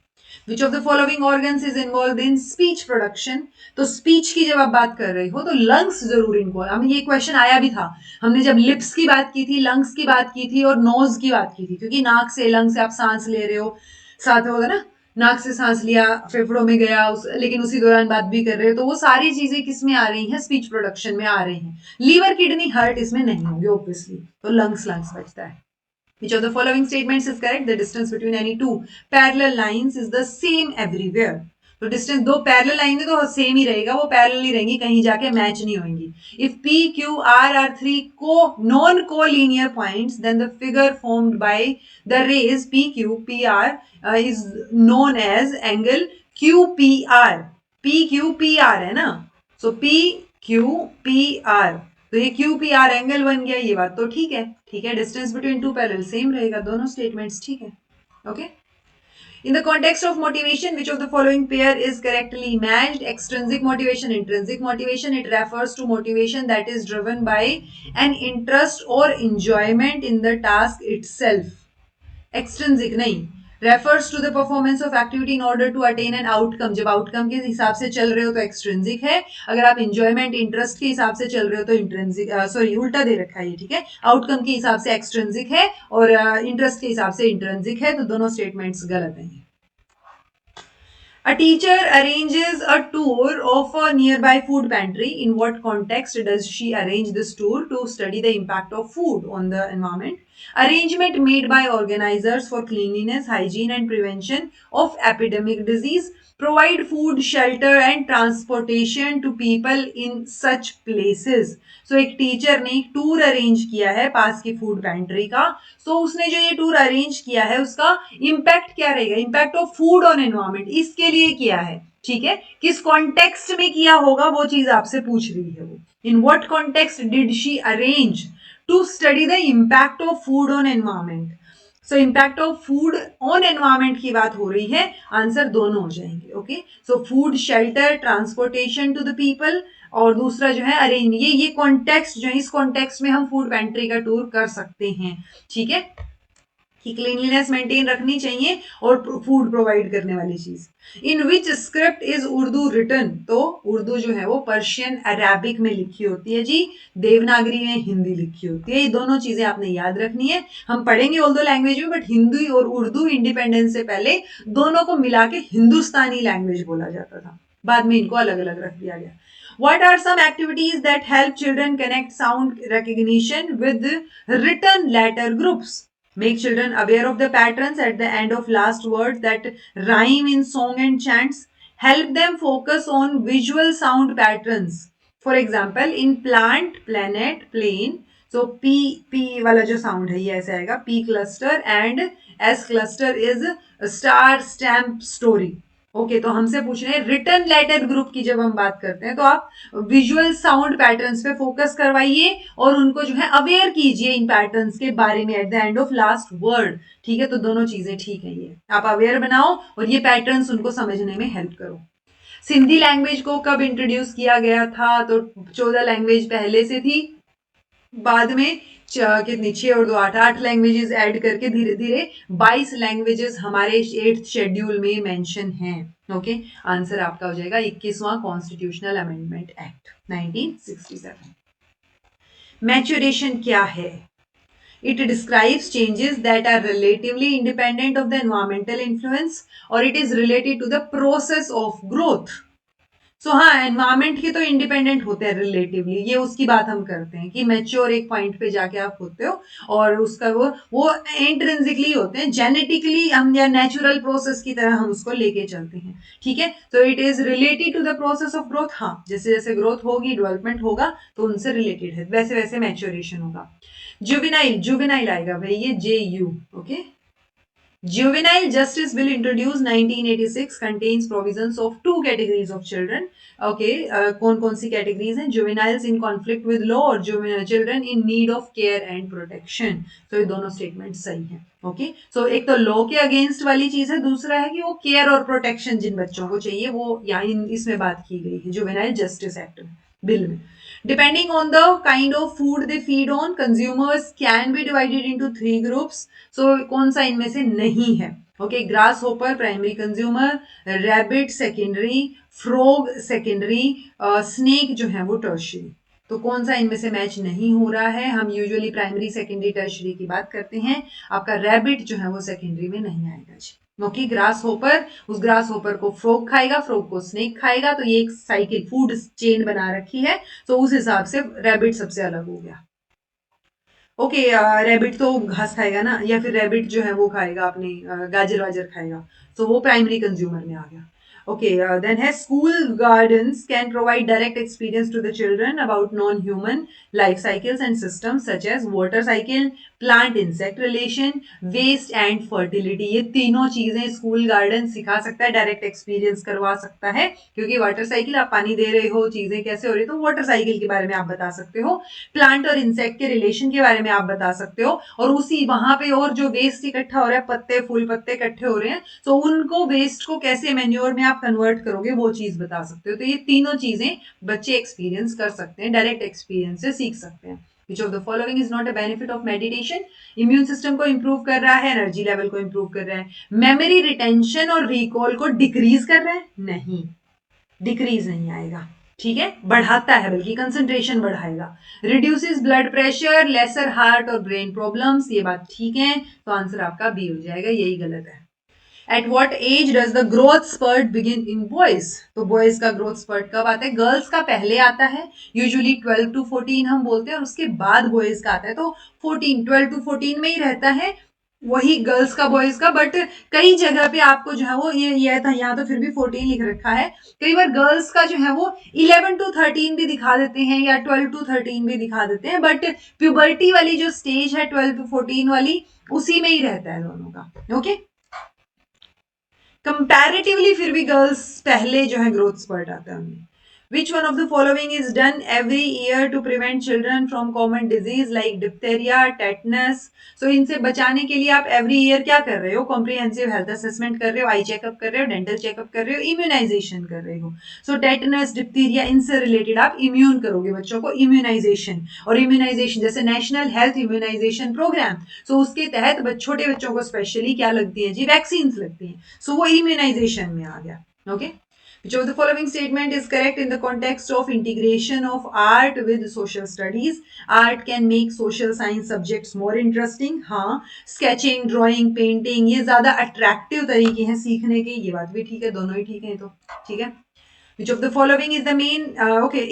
Which of the following organs is involved in speech production? तो स्पीच की जब आप बात कर रहे हो तो लंग्स जरूर इन्वॉल्व। हमें ये क्वेश्चन आया भी था, हमने जब लिप्स की बात की थी, लंग्स की बात की थी और नोज की बात की थी, क्योंकि नाक से, लंग से आप सांस ले रहे हो, साथ होगा ना, नाक से सांस लिया, फेफड़ों में गया, लेकिन उसी दौरान बात भी कर रहे हो, तो वो सारी चीजें किस में आ रही हैं? स्पीच प्रोडक्शन में आ रही हैं। लीवर, किडनी, हार्ट इसमें नहीं होंगे ऑब्वियसली, तो लंग्स बचता है। Which of the following statements is correct? The distance between any two parallel lines is the same everywhere. तो डिस्टेंस दो पैरेलल लाइन है तो सेम ही रहेगा, वो पैरेलल ही रहेंगी, कहीं जाके मैच नहीं होंगी. If P Q R are three non collinear points then the figure formed by the rays P Q P R is known as angle Q P R. P Q P R है ना, so P Q P R, तो ये Q P R angle बन गया. ये बात तो ठीक है, ठीक है. Distance between two parallel same रहेगा, दोनों स्टेटमेंट्स ठीक है. Okay. In the context of motivation, which of the following pair is correctly matched? Extrinsic motivation, intrinsic motivation. It refers to motivation that is driven by an interest or enjoyment in the task itself. Extrinsic नहीं, refers to the performance of activity in order to attain an outcome. जब outcome के हिसाब से चल रहे हो तो extrinsic है, अगर आप enjoyment interest के हिसाब से चल रहे हो तो intrinsic, सॉरी उल्टा दे रखा है ये, ठीक है. outcome के हिसाब से extrinsic है और interest के हिसाब से intrinsic है, तो दोनों statements गलत हैं. A teacher arranges a tour of a nearby food pantry. In what context does she arrange this tour? To study the impact of food on the environment. Arrangement made by organizers for cleanliness, hygiene and prevention of epidemic disease. Provide food, shelter and transportation to people in such places. So एक teacher ने एक tour arrange किया है पास की food pantry का. सो उसने जो ये टूर अरेंज किया है उसका इम्पैक्ट क्या रहेगा? Impact of food on environment, इसके लिए किया है, ठीक है. किस कॉन्टेक्स्ट में किया होगा वो चीज आपसे पूछ रही है वो. In what context did she arrange to study the impact of food on environment. So impact of food on environment की बात हो रही है, आंसर दोनों हो जाएंगे. Okay. So food, shelter, transportation to the people, और दूसरा जो है अरेंज. ये कॉन्टेक्स्ट जो है, इस कॉन्टेक्स्ट में हम फूड पेंट्री का टूर कर सकते हैं, ठीक है, कि क्लीनलीनेस मेंटेन रखनी चाहिए और फूड प्रोवाइड करने वाली चीज. इन विच स्क्रिप्ट इज उर्दू रिटन? तो उर्दू जो है वो पर्शियन अरेबिक में लिखी होती है जी, देवनागरी में हिंदी लिखी होती है. ये दोनों चीजें आपने याद रखनी है. हम पढ़ेंगे ऑल दो लैंग्वेज में, बट हिंदी और उर्दू इंडिपेंडेंस से पहले दोनों को मिला के हिंदुस्तानी लैंग्वेज बोला जाता था, बाद में इनको अलग अलग रख दिया गया. What are some activities that help children connect sound recognition with written letter groups? Make children aware of the patterns at the end of last words that rhyme in song and chants. Help them focus on visual sound patterns. For example, in plant, planet, plane. So P वाला जो sound है ये ऐसे आएगा, P cluster, and S cluster is star, stamp, story. Okay. तो हमसे पूछ रहे हैं रिटन लेटर ग्रुप की जब हम बात करते हैं तो आप विजुअल साउंड पैटर्न्स पे फोकस करवाइए और उनको जो है अवेयर कीजिए इन पैटर्न्स के बारे में at the end of last word, ठीक है. तो दोनों चीजें ठीक है, ये आप अवेयर बनाओ और ये पैटर्न्स उनको समझने में हेल्प करो. सिंधी लैंग्वेज को कब इंट्रोड्यूस किया गया था? तो 14 लैंग्वेज पहले से थी, बाद में कितनी 6 और 2 8 लैंग्वेजेस ऐड करके धीरे धीरे 22 लैंग्वेजेस हमारे 8th शेड्यूल में मेंशन हैं. ओके. आंसर आपका हो जाएगा 21वां कॉन्स्टिट्यूशनल अमेंडमेंट एक्ट 1967. मैच्योरेशन क्या है? It describes changes that are relatively independent of the environmental influence or it is related to the process of growth. सो हाँ, एनवायरमेंट के तो इंडिपेंडेंट होते हैं रिलेटिवली, ये उसकी बात हम करते हैं कि मैच्योर एक पॉइंट पे जाके आप होते हो और उसका वो इंट्रिंसिकली होते हैं, जेनेटिकली हम या नेचुरल प्रोसेस की तरह हम उसको लेके चलते हैं, ठीक है. तो it is related to the process of growth. हाँ, जैसे जैसे ग्रोथ होगी, डेवलपमेंट होगा तो उनसे रिलेटेड है, वैसे वैसे मैच्योरेशन होगा. जुवेनाइल, जुवेनाइल आएगा भाई ये JU. Okay. Juvenile Justice Bill introduced 1986 contains provisions of 2 categories of children. Okay, कौन कौन सी categories हैं? Juveniles in conflict with law और children in need of care and protection. So ये दोनों statements सही हैं. Okay, so एक तो law के against वाली चीज है, दूसरा है कि वो care और protection जिन बच्चों को चाहिए वो यहाँ इसमें बात की गई है Juvenile Justice Act बिल में. Depending on the kind of food they feed on, consumers can be divided into 3 groups. So कौन सा इनमें से नहीं है? Okay, grasshopper primary consumer, rabbit secondary, frog secondary, snake जो है वो tertiary. तो कौन सा इनमें से मैच नहीं हो रहा है? हम यूजुअली प्राइमरी, सेकेंडरी, टर्शियरी की बात करते हैं. आपका रैबिट जो है वो सेकेंडरी में नहीं आएगा जी. क्योंकि ग्रास होपर, उस ग्रास होपर को फ्रॉग खाएगा, फ्रॉग को स्नेक खाएगा, तो ये एक साइकिल फूड चेन बना रखी है. तो उस हिसाब से रैबिट सबसे अलग हो गया. ओके, रैबिट तो घास खाएगा ना, या फिर रैबिट जो है वो खाएगा अपने गाजर वाजर खाएगा, तो वो प्राइमरी कंज्यूमर में आ गया. Okay, then has school gardens can provide direct experience to the children about non-human life cycles and systems such as water cycle, plant insect relation, waste and fertility. ये तीनों चीजें स्कूल गार्डन सिखा सकता है, direct experience करवा सकता है, क्योंकि वाटर साइकिल आप पानी दे रहे हो, चीजें कैसे हो रही, तो वाटर साइकिल के बारे में आप बता सकते हो, प्लांट और इंसेक्ट के रिलेशन के बारे में आप बता सकते हो, और उसी वहां पे और जो वेस्ट इकट्ठा हो रहा है, पत्ते फूल पत्ते इकट्ठे हो रहे हैं, तो उनको वेस्ट को कैसे मैन्योर में आप कन्वर्ट करोगे वो चीज बता सकते हो। तो ये तीनों चीजें बच्चे एक्सपीरियंस कर सकते हैं, डायरेक्ट एक्सपीरियंस से सीख सकते हैं। Which of the following is not a benefit of meditation? Immune system को इंप्रूव कर रहा है, एनर्जी लेवल को इंप्रूव कर रहा है, मेमोरी रिटेंशन और रिकॉल को डिक्रीज कर रहा है, नहीं, डिक्रीज नहीं आएगा, ठीक है, बढ़ाता है, बल्कि कंसंट्रेशन बढ़ाएगा। Reduces blood pressure, lesser heart और ब्रेन प्रॉब्लम्स, ये बात ठीक है, तो आंसर आपका बी हो जाएगा, यही गलत है। At what age does the growth spurt begin in boys? तो बॉयज का ग्रोथ स्पर्ट कब आता है? गर्ल्स का पहले आता है, यूजुअली 12 to 14 हम बोलते हैं, और उसके बाद बॉयज का आता है, तो 12 to 14 में ही रहता है, वही गर्ल्स का बॉयज का। बट कई जगह पे आपको जो है वो ये था, यहाँ तो फिर भी 14 लिख रखा है, कई बार गर्ल्स का जो है वो 11 to 13 भी दिखा देते हैं, या 12 to 13 भी दिखा देते हैं, बट प्यूबर्टी वाली जो स्टेज है 12 to 14 वाली, उसी में ही रहता है दोनों का। ओके, कंपैरेटिवली फिर भी गर्ल्स पहले जो है ग्रोथ स्पर्ट आता है उनमें। Which one of the following is done every year to prevent children from common disease like diphtheria, tetanus? So इनसे बचाने के लिए आप every year क्या कर रहे हो? Comprehensive health assessment कर रहे हो, eye checkup कर रहे हो, dental checkup कर रहे हो, immunization कर रहे हो। So tetanus, diphtheria, इनसे related आप immune करोगे बच्चों को, immunization। और immunization जैसे नेशनल हेल्थ इम्यूनाइजेशन प्रोग्राम, सो उसके तहत छोटे बच्चों को स्पेशली क्या लगती है जी? वैक्सीन लगती हैं, सो वो इम्यूनाइजेशन में आ गया। Okay, Which of the following statement is correct in the context of integration of art with social studies? Art can make social science subjects more interesting. हाँ, sketching, drawing, painting ये ज्यादा attractive तरीके हैं सीखने के, ये बात भी ठीक है, दोनों ही ठीक है, तो ठीक है। Which of the following is the main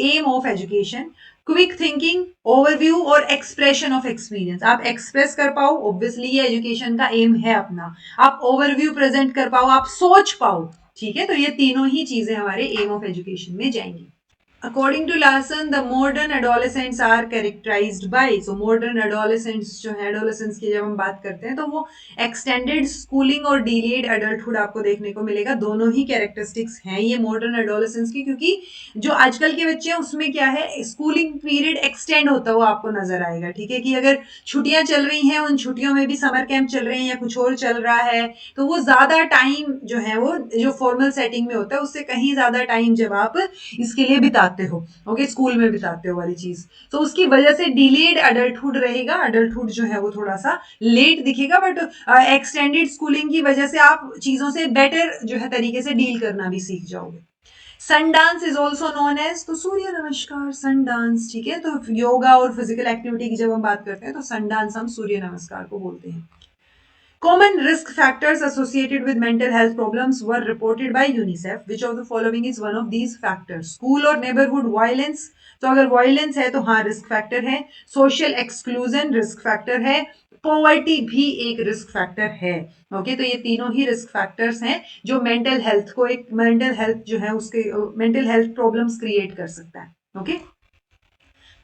aim of education? Quick thinking, overview और expression of experience. आप express कर पाओ, obviously ये education का aim है अपना, आप overview present कर पाओ, आप सोच पाओ, ठीक है, तो ये तीनों ही चीजें हमारे aim of education में जाएंगी। According to Larson, the modern adolescents are characterized by, so modern adolescents जो है, adolescents की जब हम बात करते हैं तो वो extended schooling और delayed adulthood आपको देखने को मिलेगा, दोनों ही characteristics हैं ये modern adolescents की, क्योंकि जो आजकल के बच्चे हैं उसमें क्या है, schooling period extend होता हुआ आपको नजर आएगा, ठीक है, कि अगर छुट्टियां चल रही हैं, उन छुट्टियों में भी समर कैंप चल रहे हैं या कुछ और चल रहा है, तो वो ज्यादा टाइम जो है वो जो फॉर्मल सेटिंग में होता है उससे कहीं ज्यादा टाइम जब आप इसके लिए बिताते हो, ओके, स्कूल में बिताते हो वाली चीज, तो उसकी वजह से डिलेड अडल्टहुड रहेगा, अडल्टहुड जो है वो थोड़ा सा लेट दिखेगा, बट एक्सटेंडेड स्कूलिंग की वजह से आप चीजों से बेटर जो है तरीके से डील करना भी सीख जाओगे। Sun dance is also known as, तो सूर्य नमस्कार, सन डांस, ठीक है, तो योगा और फिजिकल एक्टिविटी की जब हम बात करते हैं तो सन डांस हम सूर्य नमस्कार को बोलते हैं। Common risk factors associated with mental health problems were reported by UNICEF. Which of the following is one of these factors? School और neighborhood violence, तो अगर violence है तो हाँ risk factor है, social exclusion risk factor है, poverty भी एक risk factor है, ओके, तो ये तीनों ही risk factors हैं जो mental health को, एक mental health जो है उसके mental health problems create कर सकता है, okay.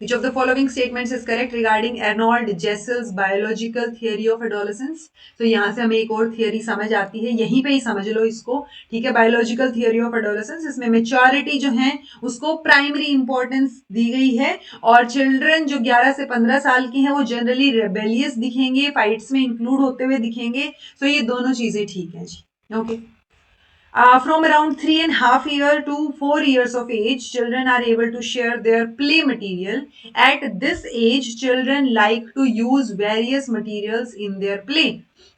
Which of the following statements is correct regarding Arnold Jessel's biological theory of adolescence? तो यहाँ से हमें एक और थियरी समझ आती है, यहीं पे ही समझ लो इसको, ठीक है, बायोलॉजिकल थियरी ऑफ एडोलेसेंस, इसमें मेच्योरिटी जो है उसको प्राइमरी इंपॉर्टेंस दी गई है, और चिल्ड्रन जो 11 से 15 साल की हैं वो जनरली रेबेलियस दिखेंगे, फाइट्स में इंक्लूड होते हुए दिखेंगे, तो ये दोनों चीजें ठीक है जी, okay. From around 3.5 years to 4 years of age, children are able to share their play material. At this age, children like to use various materials in their play.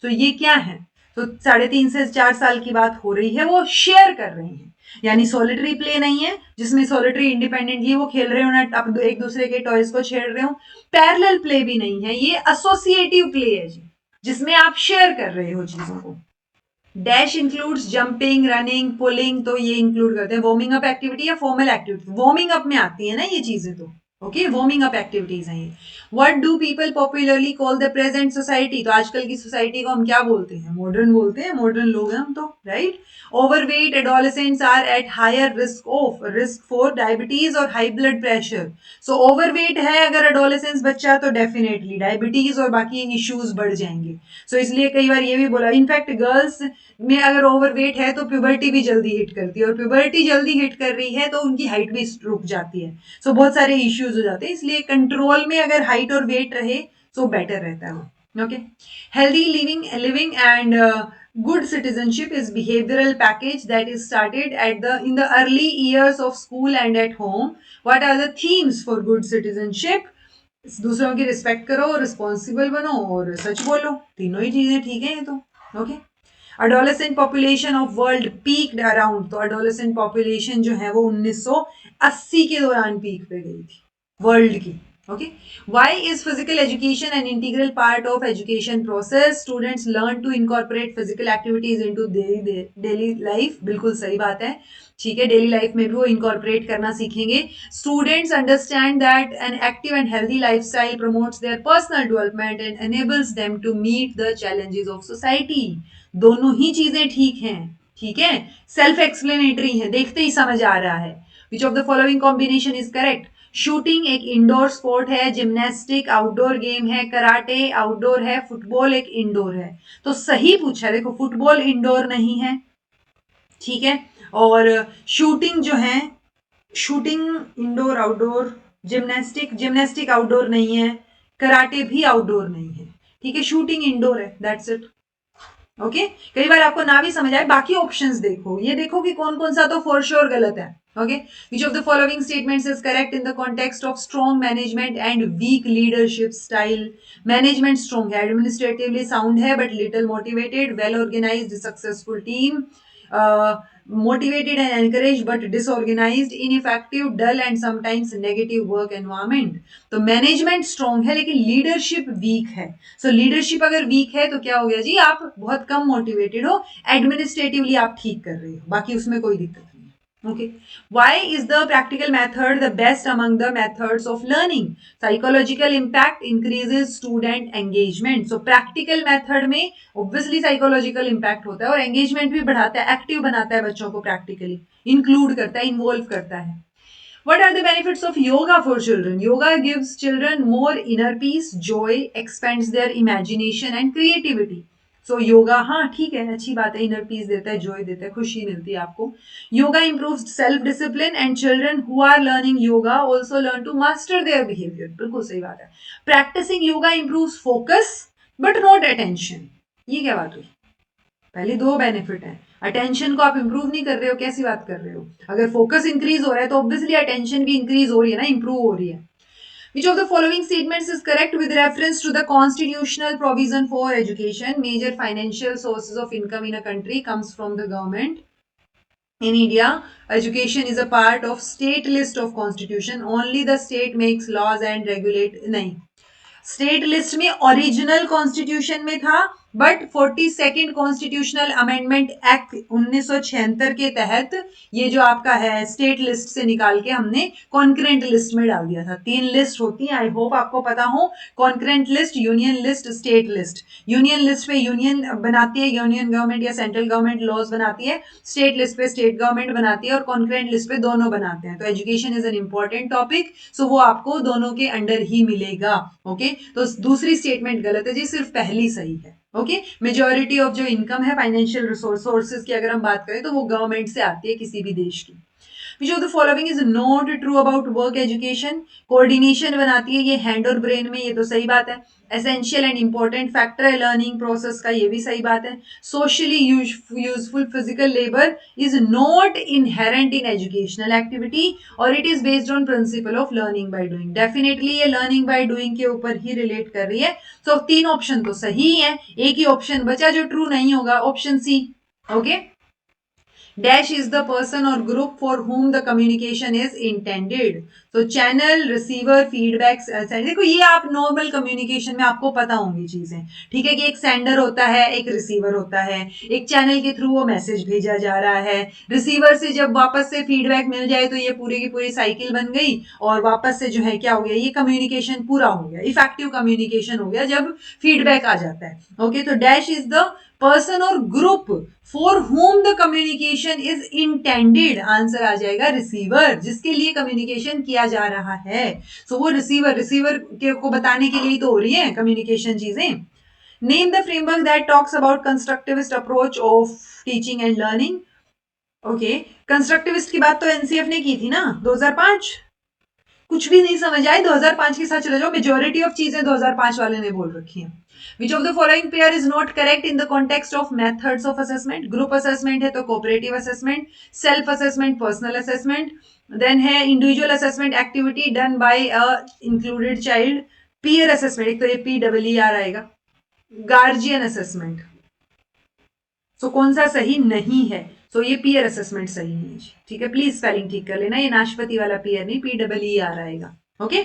So ये क्या है? तो 3.5 से 4 साल की बात हो रही है, वो शेयर कर रहे हैं, यानी सोलिटरी प्ले नहीं है जिसमें सोलिटरी इंडिपेंडेंटली वो खेल रहे हो ना, आप एक दूसरे के टॉयज को छेड़ रहे हो, पैरेलल प्ले भी नहीं है, ये एसोसिएटिव प्ले है जी, जिसमें आप शेयर कर रहे हो चीजों को। Dash includes jumping, running, pulling, तो ये इंक्लूड करते हैं वार्मिंग अप एक्टिविटी या फॉर्मल एक्टिविटी, वार्मिंग अप में आती है ना ये चीजें, तो ओके, वार्मिंग अप एक्टिविटीज हैं ये। What do people popularly call the present society, तो आजकल की सोसाइटी को हम क्या बोलते हैं, मॉडर्न बोलते हैं, मॉडर्न लोग हैं हम तो, right. Overweight adolescents are at higher risk for diabetes और high blood pressure. So overweight है अगर एडोलेसेंस बच्चा तो डेफिनेटली डायबिटीज और बाकी इश्यूज बढ़ जाएंगे। सो इसलिए कई बार ये भी बोला, इनफैक्ट गर्ल्स में अगर ओवरवेट है तो प्यूबर्टी भी जल्दी हिट करती है, और प्यूबर्टी जल्दी हिट कर रही है तो उनकी हाइट भी रुक जाती है। सो बहुत सारे इश्यूज हो जाते हैं, इसलिए कंट्रोल में अगर हाइट और वेट रहे तो बेटर रहता है वो। Okay, healthy living and good citizenship is behavioral package that is started in the early years of school and at home. What are the themes for good citizenship? दूसरों की respect करो, responsible बनो और सच बोलो, तीनों ही चीजें ठीक है ये तो। Okay, adolescent population of world peaked around, तो अडोलेसेंट पॉपुलेशन जो है वो 1980 के दौरान पीक पे गई थी वर्ल्ड की। Okay, why is physical education an integral part of education process, students learn to incorporate physical activities into daily life, बिल्कुल सही बात है, ठीक है, डेली लाइफ में भी वो इनकॉर्पोरेट करना सीखेंगे। Students understand that an active and healthy lifestyle promotes their personal development and enables them to meet the challenges of society. दोनों ही चीजें ठीक हैं, ठीक है, सेल्फ एक्सप्लेनेटरी है, देखते ही समझ आ रहा है। विच of the following combination is correct? Shooting एक इंडोर स्पोर्ट है, जिम्नास्टिक आउटडोर गेम है, कराटे आउटडोर है, फुटबॉल एक इंडोर है। तो सही पूछा, देखो फुटबॉल इंडोर नहीं है, ठीक है, और शूटिंग जो है, shooting indoor outdoor, gymnastic outdoor नहीं है, कराटे भी आउटडोर नहीं है, ठीक है, शूटिंग इंडोर है, दैट्स इट। ओके, कई बार आपको ना भी समझ आए, बाकी ऑप्शंस देखो, ये देखो कि कौन कौन सा तो फॉर श्योर गलत है। Okay, which of the following statements is correct in the context of strong management and weak leadership style? Management strong है, एडमिनिस्ट्रेटिवली साउंड है but little motivated, well organised successful team, motivated and encouraged but disorganized, ineffective, dull and sometimes negative work environment। तो management strong है लेकिन leadership week है। सो leadership अगर week है तो क्या हो गया जी, आप बहुत कम मोटिवेटेड हो, एडमिनिस्ट्रेटिवली आप ठीक कर रहे हो, बाकी उसमें कोई दिक्कत नहीं। Okay, why is the practical method the best among the methods of learning? Psychological impact increases student engagement. So practical method में obviously psychological impact होता है और engagement भी बढ़ाता है, active बनाता है बच्चों को, practically include करता है, involve करता है। What are the benefits of yoga for children? Yoga gives children more inner peace, joy, expands their imagination and creativity. सो योगा, हाँ ठीक है, अच्छी बात है, इनर पीस देता है, जॉय देता है, खुशी मिलती है आपको। Yoga improves self discipline and children who are learning yoga also learn to master their behaviour, बिल्कुल सही बात है। Practising yoga improves focus but not attention, ये क्या बात हुई? पहले दो बेनिफिट है, अटेंशन को आप इंप्रूव नहीं कर रहे हो, कैसी बात कर रहे हो? अगर फोकस इंक्रीज हो रहा है तो ऑब्वियसली अटेंशन भी इंक्रीज हो रही है ना, इंप्रूव हो रही है। Which of the following statements is correct with reference to the constitutional provision for education? Major financial sources of income in a country comes from the government. In India, education is a part of state list of constitution. Only the state makes laws and regulate. नहीं, state list में original constitution में था, but 42nd constitutional amendment act 1976 के तहत ये जो आपका है स्टेट लिस्ट से निकाल के हमने कॉन्करेंट लिस्ट में डाल दिया था। 3 लिस्ट होती है, आई होप आपको पता हो, concurrent list, union list, state list. Union list पे यूनियन बनाती है, यूनियन गवर्नमेंट या सेंट्रल गवर्नमेंट लॉज बनाती है, स्टेट लिस्ट पे स्टेट गवर्नमेंट बनाती है, और कॉन्करेंट लिस्ट पे दोनों बनाते हैं। तो education is an important topic, so वो आपको दोनों के अंडर ही मिलेगा। ओके, तो दूसरी स्टेटमेंट गलत है जी, सिर्फ पहली सही है। ओके, मेजॉरिटी ऑफ जो इनकम है फाइनेंशियल सोर्सेज की अगर हम बात करें तो वो गवर्नमेंट से आती है किसी भी देश की। Which of the following is not true about work education? Coordination बनाती है ये हैंड और ब्रेन में, ये तो सही बात है। एसेंशियल एंड इंपॉर्टेंट फैक्टर है लर्निंग प्रोसेस का, ये भी सही बात है। Socially useful physical labour is not inherent in educational activity और it is based on principle of learning by doing. Definitely ये लर्निंग बाय डूइंग के ऊपर ही रिलेट कर रही है। तो 3 ऑप्शन तो सही है, एक ही ऑप्शन बचा जो ट्रू नहीं होगा, option C. Okay, dash is the person और group for whom the communication is intended. तो चैनल, रिसीवर, फीडबैक, देखो ये आप नॉर्मल कम्युनिकेशन में आपको पता होंगी चीजें, ठीक है, कि एक सेंडर होता है, एक रिसीवर होता है, एक चैनल के थ्रू वो मैसेज भेजा जा रहा है, रिसीवर से जब वापस से फीडबैक मिल जाए तो ये पूरी की पूरी साइकिल बन गई और वापस से जो है क्या हो गया, ये कम्युनिकेशन पूरा हो गया, इफेक्टिव कम्युनिकेशन हो गया जब फीडबैक आ जाता है। ओके, तो डैश इज द पर्सन और group for whom the communication is intended, answer आ जाएगा रिसीवर, जिसके लिए कम्युनिकेशन किया जा रहा है। सो वो रिसीवर के को बताने के लिए तो हो रही है कम्युनिकेशन चीजें। Name the framework that talks about constructivist approach of teaching and learning. Okay, constructivist की बात तो एनसीएफ ने की थी ना 2005। कुछ भी नहीं समझ आए 2005 के साथ चले जाओ, मेजोरिटी ऑफ चीजें 2005 वाले ने बोल रखी हैं। Which of the following pair is not correct in the context of methods of assessment. Group assessment है तो cooperative assessment, self assessment personal assessment, then है individual assessment activity done by a included child, peer assessment, एक तो ये PEER आएगा, guardian assessment. सो कौन सा सही नहीं है? सो ये पीयर असेसमेंट सही नहीं है, ठीक है, प्लीज स्पेलिंग ठीक कर लेना, ये नाशपति वाला पीयर नहीं, PEER आएगा। Okay,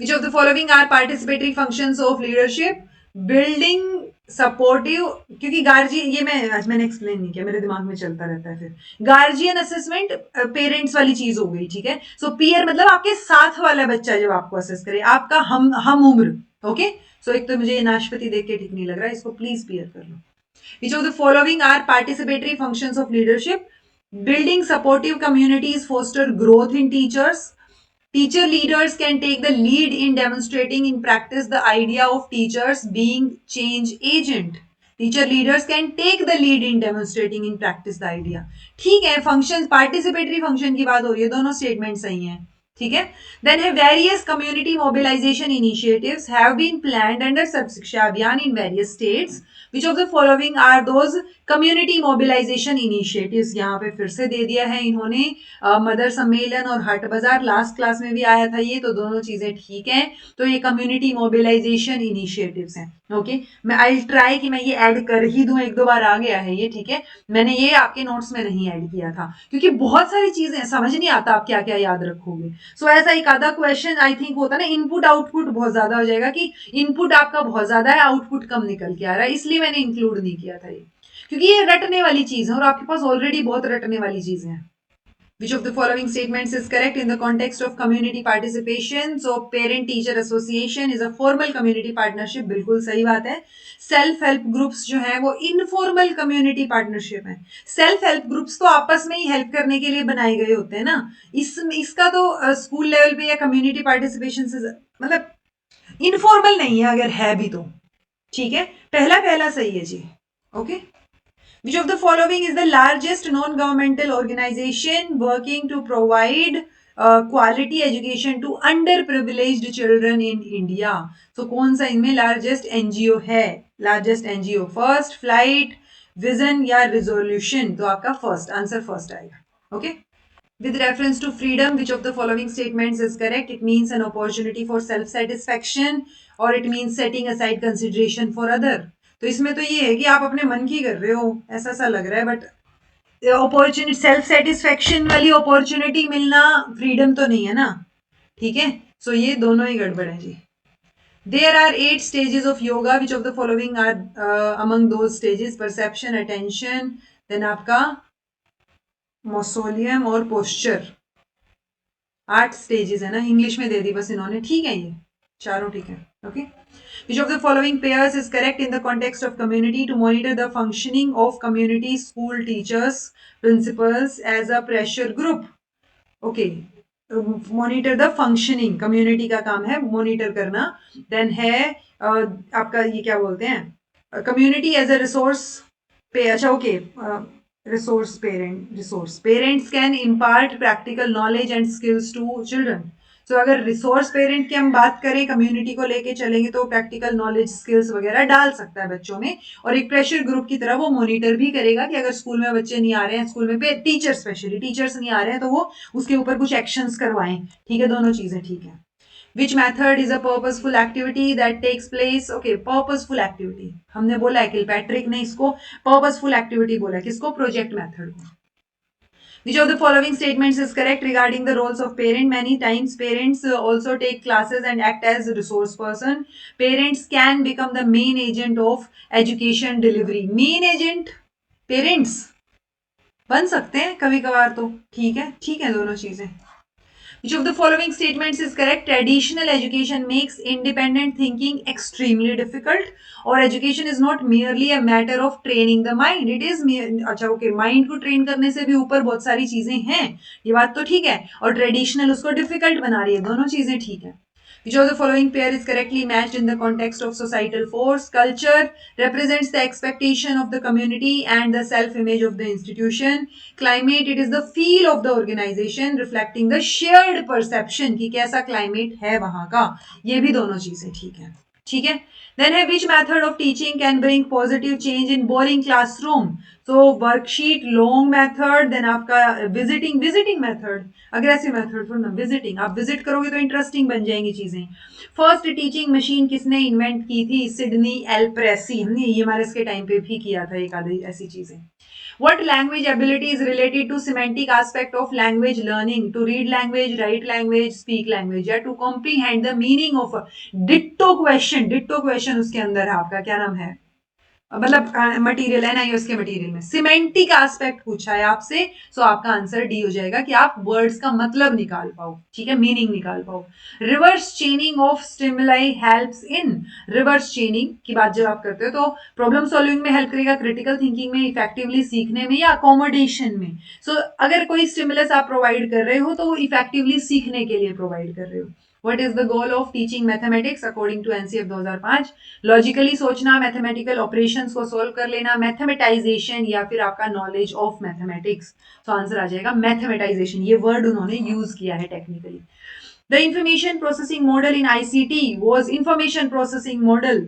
which of the following are participatory functions of leadership. Building supportive, क्योंकि गार्जियन, ये मैंने एक्सप्लेन नहीं किया, मेरे दिमाग में चलता रहता है फिर। गार्जियन असेसमेंट पेरेंट्स वाली चीज हो गई, ठीक है। सो पीयर मतलब आपके साथ वाला बच्चा जब आपको असेस करे, आपका हम उम्र। ओके, सो एक तो मुझे ये नाशपति देख के ठीक नहीं लग रहा है, इसको प्लीज पीयर कर लो। Which of the following are participatory functions of leadership? Building supportive communities foster growth in teachers. Teacher leaders can take the lead in demonstrating in practice the idea of teachers being change agent. Teacher leaders can take the lead in demonstrating in practice the idea. ठीक है, function participatory function की बात हो रही है, दोनों statement सही हैं, ठीक है। देन है various community mobilisation initiatives have been planned under Sarva Shiksha Abhiyan in various states. Which of the following are those community mobilisation initiatives. यहाँ पे फिर से दे दिया है इन्होंने, मदर सम्मेलन और हट बाजार, लास्ट क्लास में भी आया था ये, तो दोनों चीजें ठीक हैं। तो ये कम्युनिटी मोबिलाइजेशन इनिशिएटिव्स हैं। ओके, मैं आई ट्राई कि मैं ये ऐड कर ही दूं, एक दो बार आ गया है ये, ठीक है। मैंने ये आपके नोट्स में नहीं ऐड किया था क्योंकि बहुत सारी चीजें समझ नहीं आता आप क्या क्या याद रखोगे। सो ऐसा एक आधा क्वेश्चन आई थिंक होता ना, इनपुट आउटपुट बहुत ज्यादा हो जाएगा कि इनपुट आपका बहुत ज्यादा है, आउटपुट कम निकल के आ रहा है, इसलिए मैंने इंक्लूड नहीं किया था ये, क्योंकि ये रटने वाली चीज है और आपके पास ऑलरेडी बहुत रटने वाली चीजें हैं। Which of the following statements is correct in the context of community participation? So parent teacher association is a formal community partnership, बिल्कुल सही बात है। सेल्फ हेल्प ग्रुप्स जो है वो इनफॉर्मल कम्युनिटी पार्टनरशिप है। सेल्फ हेल्प ग्रुप्स तो आपस में ही हेल्प करने के लिए बनाए गए होते हैं ना, इसका तो स्कूल लेवल पे या कम्युनिटी पार्टिसिपेशन से मतलब इनफॉर्मल नहीं है, अगर है भी तो ठीक है, पहला पहला सही है जी। Okay, which of the following is the largest non-governmental organization working to provide quality education to underprivileged children in India? So कौन सा इनमें largest NGO है? Largest NGO, first, flight, vision या resolution? तो आपका first, answer first आएगा. Okay? With reference to freedom, which of the following statements is correct? It means an opportunity for self-satisfaction or it means setting aside consideration for other. तो इसमें तो ये है कि आप अपने मन की कर रहे हो, ऐसा सा लग रहा है, बट अपॉर्चुनिटी सेल्फ सेटिस्फेक्शन वाली अपॉर्चुनिटी मिलना फ्रीडम तो नहीं है ना, ठीक है। सो ये दोनों ही गड़बड़ है जी। There are 8 stages of yoga, which of the following are among those stages? Perception, attention, then आपका मौसोलियम और पोस्चर। 8 स्टेजेस है ना, इंग्लिश में दे दी बस इन्होंने, ठीक है, ये चारों ठीक है। Okay, which of the following pairs is correct in the context of community? To monitor the functioning of community, school teachers, principals as a pressure group. Okay, monitor the functioning, community का काम है monitor करना। then है आपका ये क्या बोलते हैं, community as a resource पे, अच्छा okay, resource parents can impart practical knowledge and skills to children. So अगर रिसोर्स पेरेंट की हम बात करें, कम्युनिटी को लेके चलेंगे तो प्रैक्टिकल नॉलेज स्किल्स वगैरह डाल सकता है बच्चों में, और एक प्रेशर ग्रुप की तरह वो मॉनिटर भी करेगा कि अगर स्कूल में बच्चे नहीं आ रहे हैं, स्कूल में टीचर स्पेशली टीचर्स नहीं आ रहे हैं तो वो उसके ऊपर कुछ एक्शंस करवाएं, ठीक है, दोनों चीजें ठीक है। Which method is a purposeful activity that takes place, okay purposeful activity हमने बोला है, किलपैट्रिक ने इसको पर्पसफुल एक्टिविटी बोला, किसको, प्रोजेक्ट मैथड को। Which of the following statements is correct regarding the roles of parent? Many times parents also take classes and act as a resource person. Parents can become the main agent of education delivery. Main agent parents बन सकते हैं कभी कभार, तो ठीक है दोनों चीजें। Which of the following statements is correct? Traditional education makes independent thinking extremely difficult. और education is not merely a matter of training the mind. It is अच्छा ओके, mind को train करने से भी ऊपर बहुत सारी चीजें हैं, ये बात तो ठीक है, और traditional उसको difficult बना रही है, दोनों चीजें ठीक है। Which of the following pair is correctly matched in the context of societal force? Culture represents the expectation of the community and the self-image of the institution. Climate, it is the feel of the organization reflecting the shared perception कि कैसा climate है वहां का, ये भी दोनों चीजें ठीक है। Then है which method of teaching can bring positive change in boring classroom? So worksheet, long method, then आपका visiting method, aggressive method थोड़ा ना, visiting, आप visit करोगे तो interesting बन जाएंगी चीजें। फर्स्ट टीचिंग मशीन किसने इन्वेंट की थी? सिडनी एल प्रेसी, हमने ये हमारे इसके टाइम पे भी किया था एक आधी ऐसी चीजें। What language ability is related to semantic aspect of language learning? To read language, write language, speak language, या to comprehend the meaning of a ditto question. Ditto question उसके अंदर है आपका, क्या नाम है, मतलब मटेरियल है ना, ये उसके मटेरियल में सिमेंटिक एस्पेक्ट पूछा है आपसे, सो आपका आंसर डी हो जाएगा कि आप वर्ड्स का मतलब निकाल पाओ, ठीक है, मीनिंग निकाल पाओ। Reverse चेनिंग of stimuli helps in, reverse चेनिंग की बात जब आप करते हो तो प्रॉब्लम सॉल्विंग में हेल्प करेगा, क्रिटिकल थिंकिंग में, इफेक्टिवली सीखने में, या अकोमोडेशन में। सो अगर कोई स्टिमुलस आप प्रोवाइड कर रहे हो तो वो इफेक्टिवली सीखने के लिए प्रोवाइड कर रहे हो। What is the goal of teaching mathematics according to NCF 2005? Logically सोचना, मैथमेटिकल ऑपरेशंस को सोल्व कर लेना, मैथमेटाइजेशन, या फिर आपका नॉलेज ऑफ मैथमेटिक्स। तो आंसर आ जाएगा मैथमेटाइजेशन, ये वर्ड उन्होंने यूज किया है technically. The information processing model in ICT was information processing model,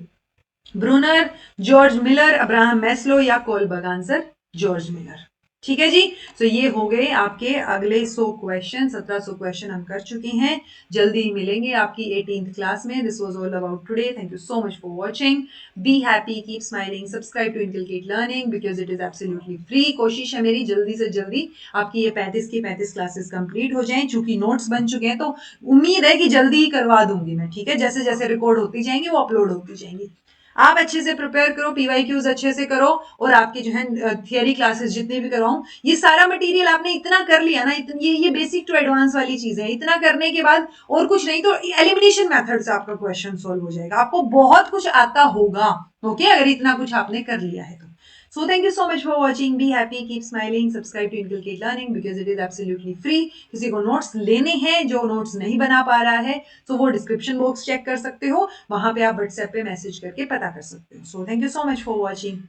Bruner, George Miller, Abraham Maslow या कोलबर्ग। आंसर जॉर्ज मिलर, ठीक है जी। तो ये हो गए आपके अगले 100 क्वेश्चन, 1700 क्वेश्चन हम कर चुके हैं। जल्दी ही मिलेंगे आपकी 18th क्लास में। This was all about today. Thank you so much for watching. Be happy, keep smiling, subscribe to inculcate learning because it is absolutely free. कोशिश है मेरी जल्दी से जल्दी आपकी ये 35 की 35 क्लासेस कंप्लीट हो जाएं। चूंकि नोट्स बन चुके हैं तो उम्मीद है कि जल्दी ही करवा दूंगी मैं, ठीक है, जैसे जैसे रिकॉर्ड होती जाएंगी वो अपलोड होती जाएंगी। आप अच्छे से प्रिपेयर करो, पीवाईक्यूज अच्छे से करो, और आपकी जो है थियरी क्लासेस जितनी भी करवाऊं, ये सारा मटेरियल आपने इतना कर लिया ना, ये बेसिक टू एडवांस वाली चीजें हैं। इतना करने के बाद और कुछ नहीं तो एलिमिनेशन मेथड से आपका क्वेश्चन सॉल्व हो जाएगा। आपको बहुत कुछ आता होगा, ओके, अगर इतना कुछ आपने कर लिया है तो। So thank you so much for watching. Be happy, keep smiling, subscribe to Inculcate Learning because it is absolutely free. किसी को नोट्स लेने हैं, जो नोट्स नहीं बना पा रहा है, तो वो डिस्क्रिप्शन बॉक्स चेक कर सकते हो, वहां पे आप व्हाट्सएप पे मैसेज करके पता कर सकते हो। So thank you so much for watching.